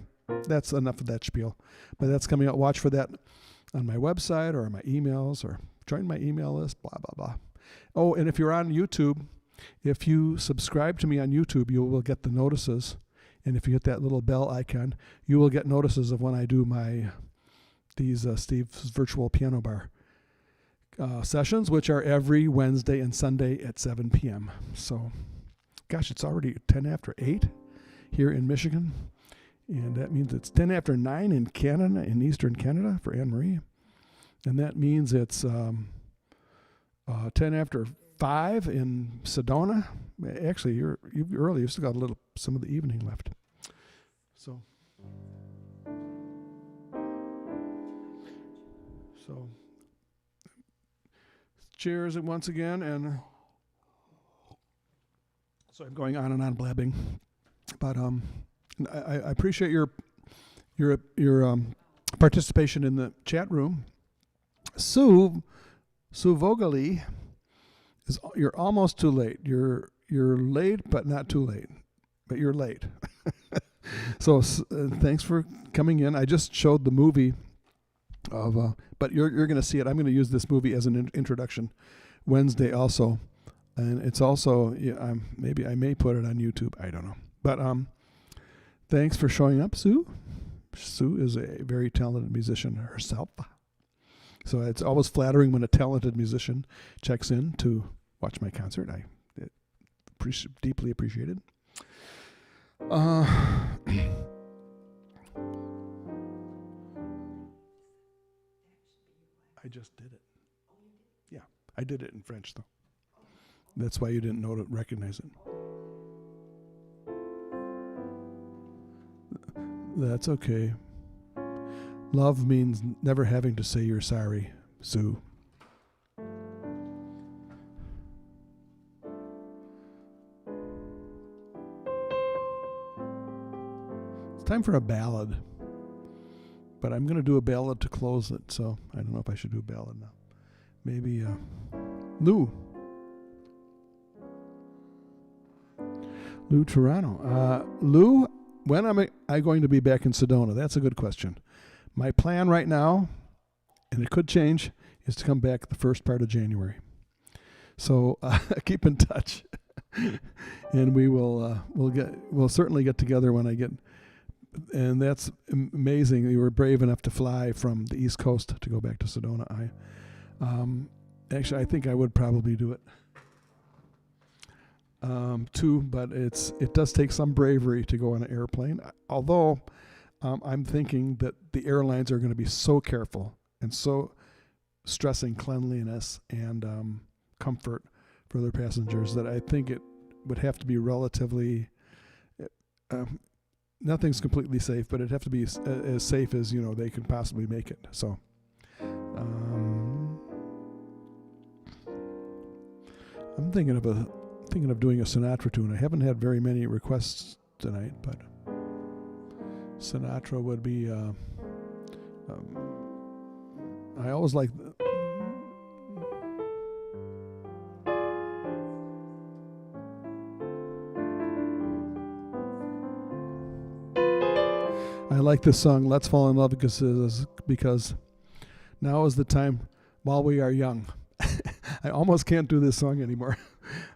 that's enough of that spiel. But that's coming out. Watch for that on my website or my emails, or join my email list, blah, blah, blah. Oh, and if you're on YouTube, if you subscribe to me on YouTube, you will get the notices. And if you hit that little bell icon, you will get notices of when I do these Steve's Virtual Piano Bar sessions, which are every Wednesday and Sunday at 7 p.m. So, gosh, it's already 10 after 8 here in Michigan. And that means it's 10 after 9 in Canada, in Eastern Canada for Anne-Marie. And that means it's 10 after 5 in Sedona. Actually, you're early. You've still got some of the evening left. So cheers once again, and so I'm going on and on blabbing, but I appreciate your participation in the chat room. Sue Vogeli you're almost too late. You're late, but not too late. But you're late. So thanks for coming in. I just showed the movie of, but you're going to see it. I'm going to use this movie as an introduction Wednesday also, and it's also maybe I may put it on YouTube. I don't know. But thanks for showing up, Sue. Sue is a very talented musician herself. So it's always flattering when a talented musician checks in to watch my concert. I deeply appreciate it. I just did it. Yeah, I did it in French, though. That's why you didn't know to recognize it. That's okay. Love means never having to say you're sorry, Sue. It's time for a ballad. But I'm going to do a ballad to close it, so I don't know if I should do a ballad now. Maybe Lou Toronto. Lou, when am I going to be back in Sedona? That's a good question. My plan right now, and it could change, is to come back the first part of January. So keep in touch, and we'll certainly get together when I get. And that's amazing. You were brave enough to fly from the East Coast to go back to Sedona. Actually, I think I would probably do it. too, but it does take some bravery to go on an airplane. Although I'm thinking that the airlines are going to be so careful and so stressing cleanliness and comfort for their passengers that I think it would have to be relatively. Nothing's completely safe, but it'd have to be as safe as they can possibly make it. So. I'm thinking of doing a Sinatra tune. I haven't had very many requests tonight, but Sinatra would be. I always like. I like this song, "Let's Fall in Love," because now is the time while we are young. I almost can't do this song anymore.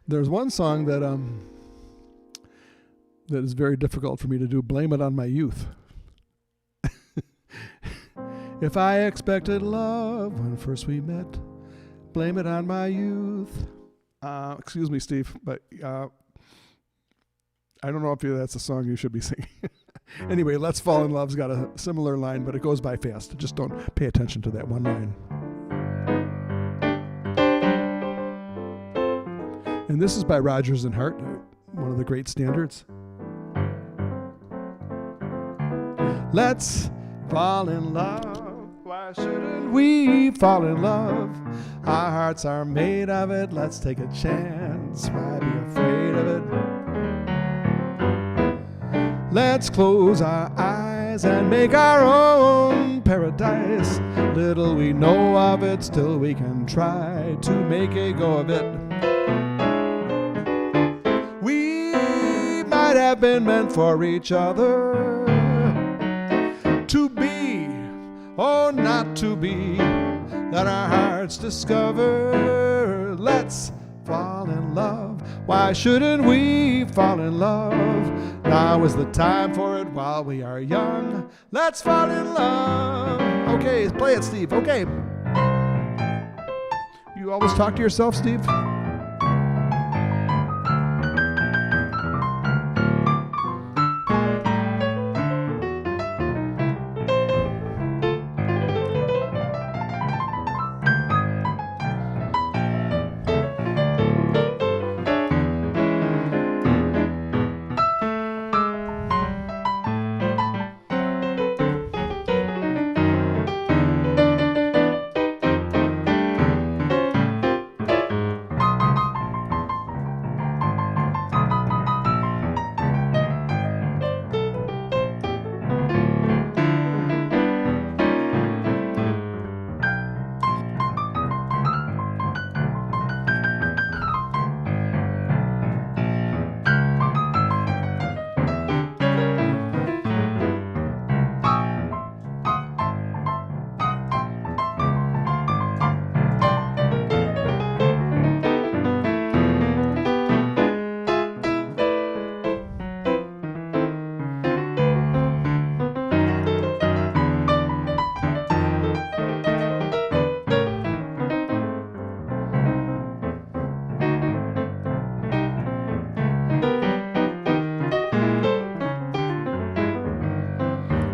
There's one song that is very difficult for me to do. "Blame It on My Youth." If I expected love when first we met, blame it on my youth. Excuse me, Steve, but I don't know if that's a song you should be singing. Anyway, "Let's Fall in Love's got a similar line, but it goes by fast. Just don't pay attention to that one line. And this is by Rodgers and Hart, one of the great standards. Let's fall in love. Why shouldn't we fall in love? Our hearts are made of it. Let's take a chance. Why be afraid of it? Let's close our eyes and make our own paradise. Little we know of it, still we can try to make a go of it. Have been meant for each other, to be or not to be, let our hearts discover. Let's fall in love. Why shouldn't we fall in love? Now is the time for it while we are young. Let's fall in love. Okay, play it, Steve. Okay. You always talk to yourself, Steve?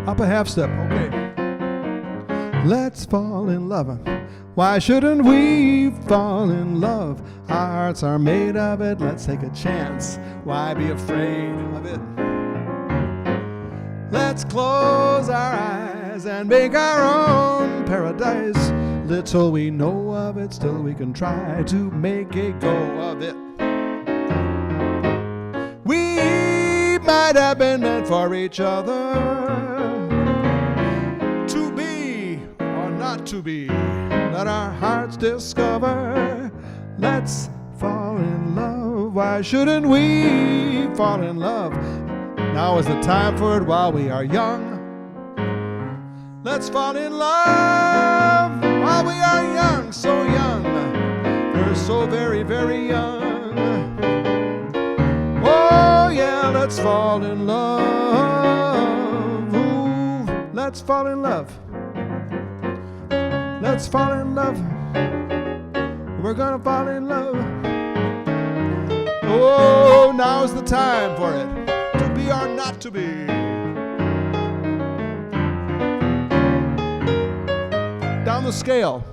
Up a half step, okay. Let's fall in love. Why shouldn't we fall in love? Our hearts are made of it. Let's take a chance. Why be afraid of it? Let's close our eyes and make our own paradise. Little we know of it, still we can try to make a go of it. We might have been meant for each other, to be or not to be. Let our hearts discover. Let's fall in love. Why shouldn't we fall in love? Now is the time for it while we are young. Let's fall in love while we are young, so young. We're so very, very young. Oh yeah, let's fall in love. Ooh, let's fall in love. Let's fall in love. We're gonna fall in love. Oh, now's the time for it. To be or not to be. Down the scale.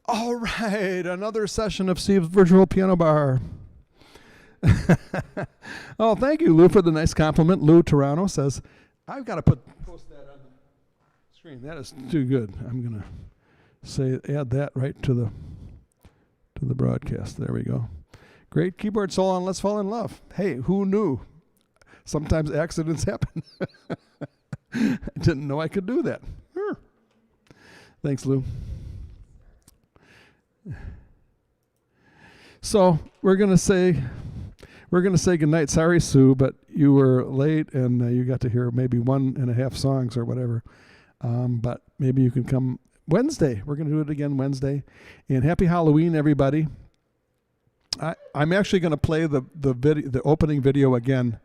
All right, another session of Steve's Virtual Piano Bar. Oh, thank you, Lou, for the nice compliment. Lou Toronto says, I've got to post that on the screen. That is too good. I'm going to add that right to the broadcast. There we go. Great keyboard solo on Let's Fall in Love. Hey, who knew? Sometimes accidents happen. I didn't know I could do that. Thanks, Lou. So we're gonna say goodnight. Sorry, Sue, but you were late and you got to hear maybe 1.5 songs or whatever. But maybe you can come Wednesday. We're gonna do it again Wednesday. And happy Halloween, everybody. I'm actually gonna play the opening video again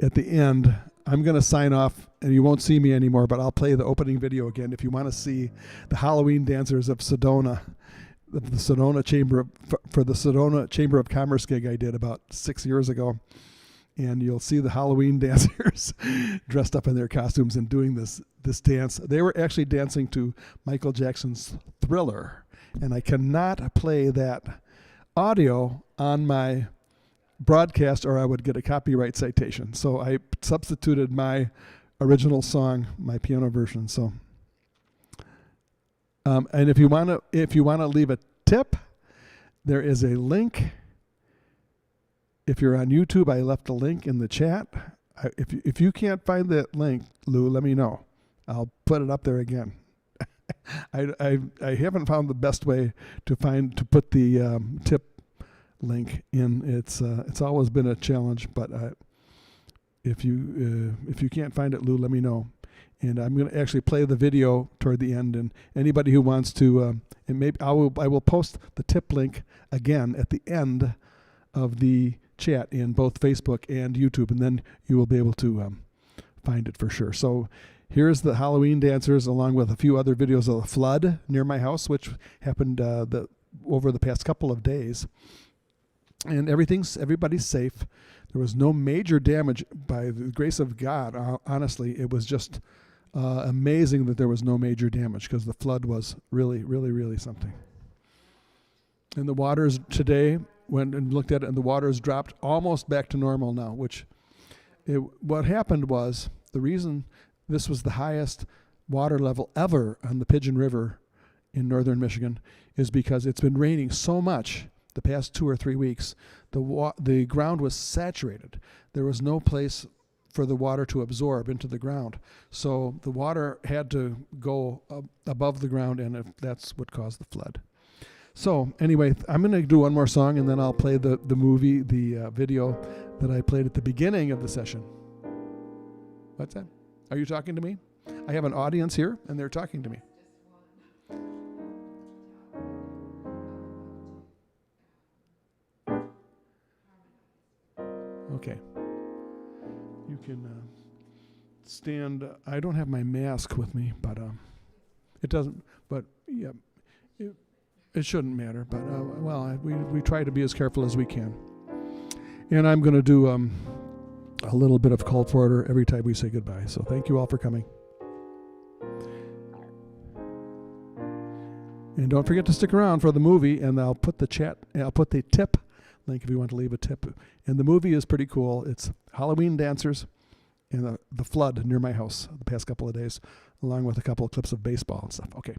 at the end. I'm gonna sign off, and you won't see me anymore. But I'll play the opening video again if you want to see the Halloween dancers of Sedona. The Sedona for the Sedona Chamber of Commerce gig I did about 6 years ago, and you'll see the Halloween dancers dressed up in their costumes and doing this dance. They were actually dancing to Michael Jackson's Thriller, and I cannot play that audio on my broadcast or I would get a copyright citation. So I substituted my original song, my piano version. So. And if you want to leave a tip, there is a link. If you're on YouTube, I left a link in the chat. If you can't find that link, Lou, let me know. I'll put it up there again. I haven't found the best way to put the tip link in. It's always been a challenge, but if you can't find it, Lou, let me know. And I'm going to actually play the video toward the end. And anybody who wants to, and maybe I will post the tip link again at the end of the chat in both Facebook and YouTube, and then you will be able to find it for sure. So here's the Halloween dancers, along with a few other videos of the flood near my house, which happened over the past couple of days. And everybody's safe. There was no major damage by the grace of God. Honestly, it was just amazing that there was no major damage because the flood was really, really, really something. And the waters today, went and looked at it, and the waters dropped almost back to normal now, what happened was, the reason this was the highest water level ever on the Pigeon River in northern Michigan is because it's been raining so much the past 2 or 3 weeks. The ground was saturated. There was no place for the water to absorb into the ground. So the water had to go above the ground, and that's what caused the flood. So anyway, I'm going to do one more song, and then I'll play the video that I played at the beginning of the session. What's that? Are you talking to me? I have an audience here, and they're talking to me. Okay. You can stand. I don't have my mask with me, but it doesn't. But yeah, it shouldn't matter. But we try to be as careful as we can. And I'm going to do a little bit of Call for Order every time we say goodbye. So thank you all for coming. And don't forget to stick around for the movie. And I'll put the tip link if you want to leave a tip. And the movie is pretty cool. It's Halloween dancers and the flood near my house the past couple of days, along with a couple of clips of baseball and stuff. Okay.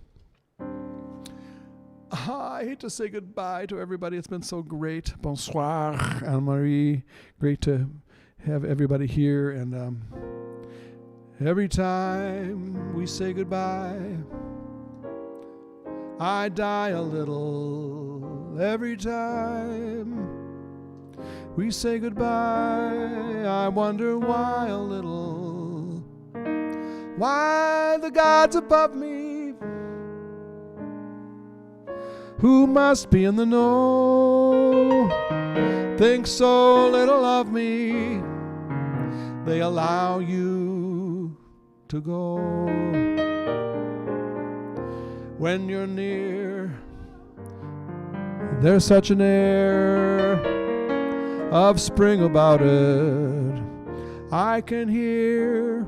I hate to say goodbye to everybody. It's been so great. Bonsoir, Anne-Marie. Great to have everybody here. And every time we say goodbye, I die a little. Every time we say goodbye, I wonder why a little. Why the gods above me, who must be in the know, think so little of me, they allow you to to go. When you're near, there's such an air of spring about it. I can hear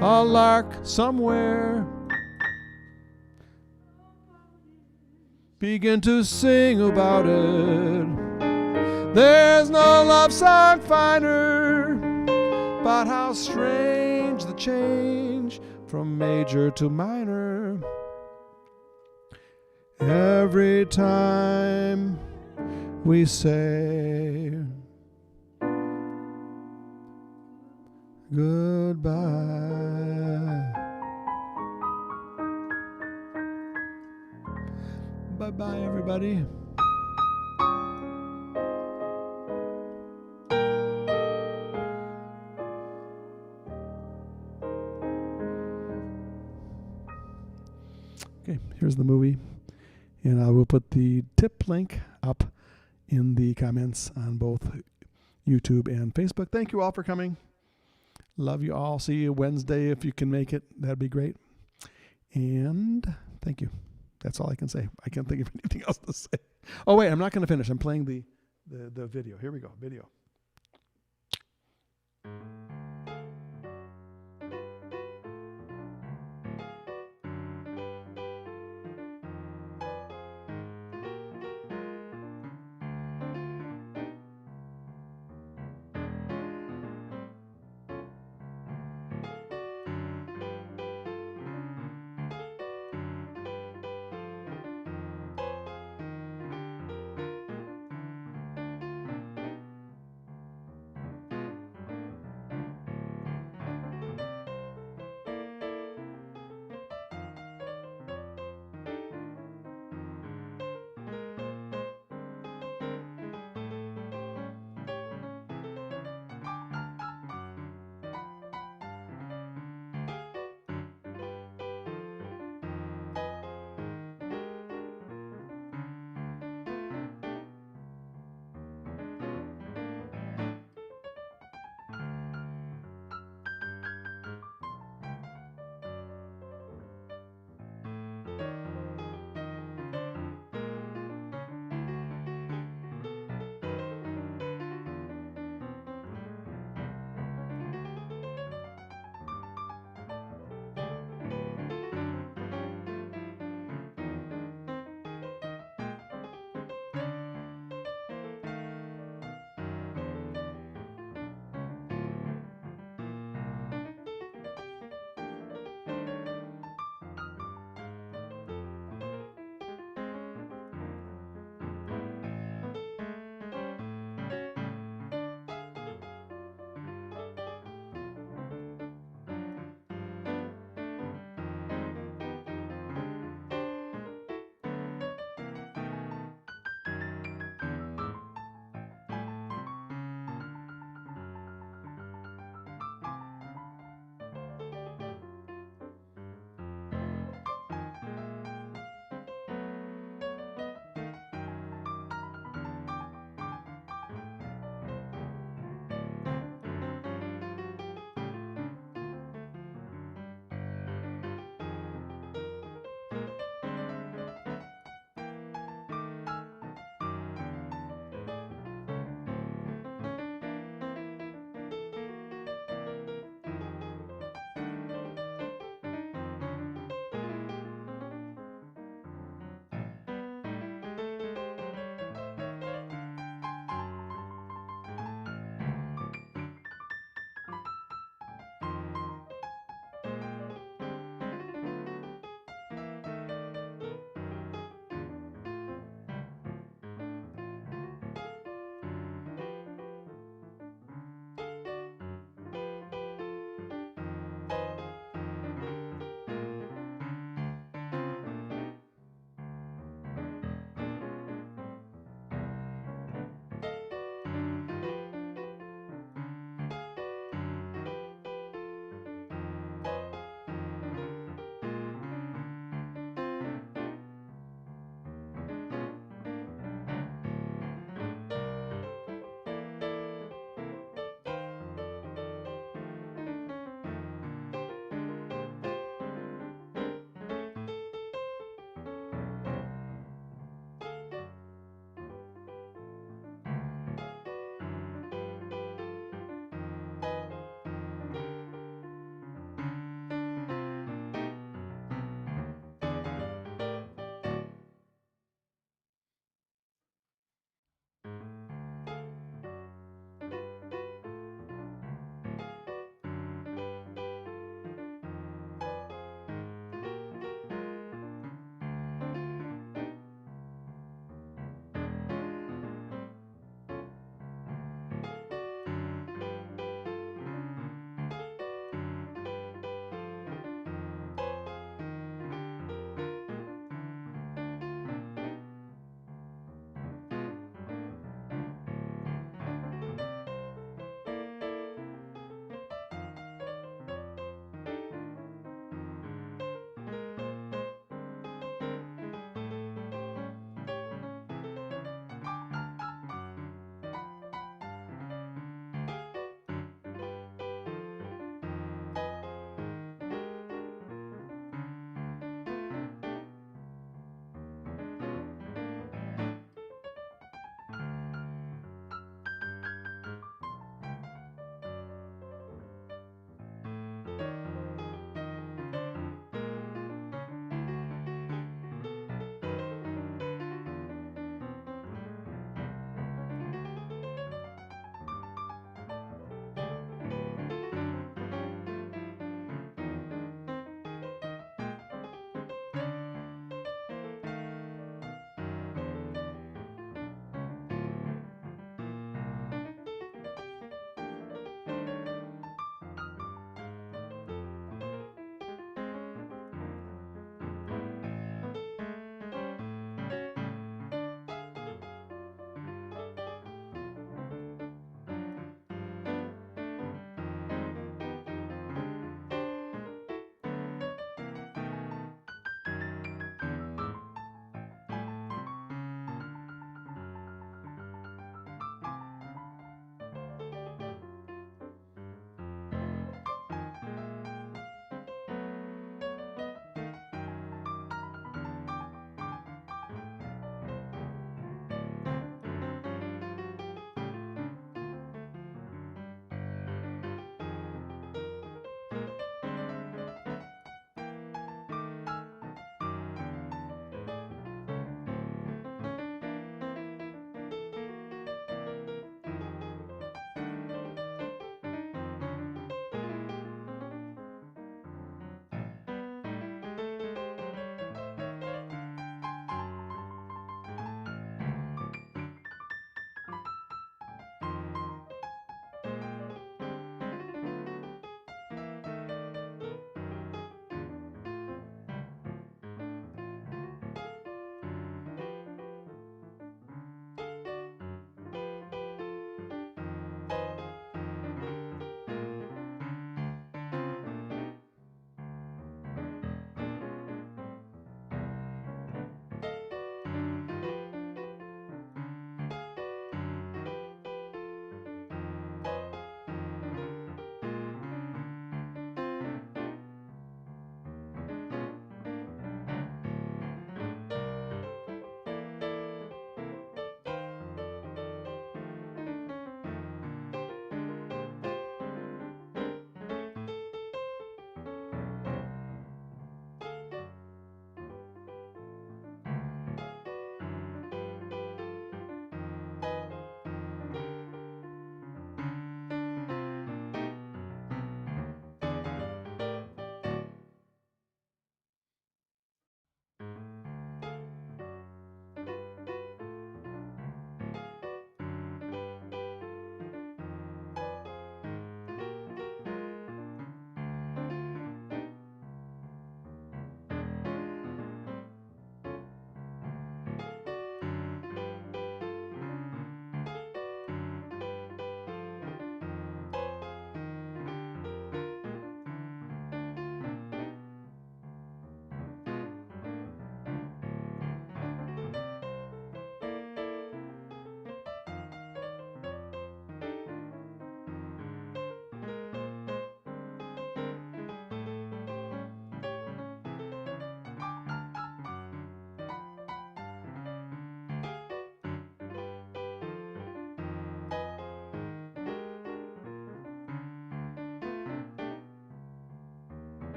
a lark somewhere begin to sing about it. There's no love song finer, but how strange the change from major to minor. Every time we say goodbye. Bye-bye, everybody. Okay, here's the movie. And I will put the tip link up in the comments on both YouTube and Facebook. Thank you all for coming. Love you all. See you Wednesday if you can make it. That'd be great. And thank you. That's all I can say. I can't think of anything else to say. Oh, wait, I'm not going to finish. I'm playing the video. Here we go. Video.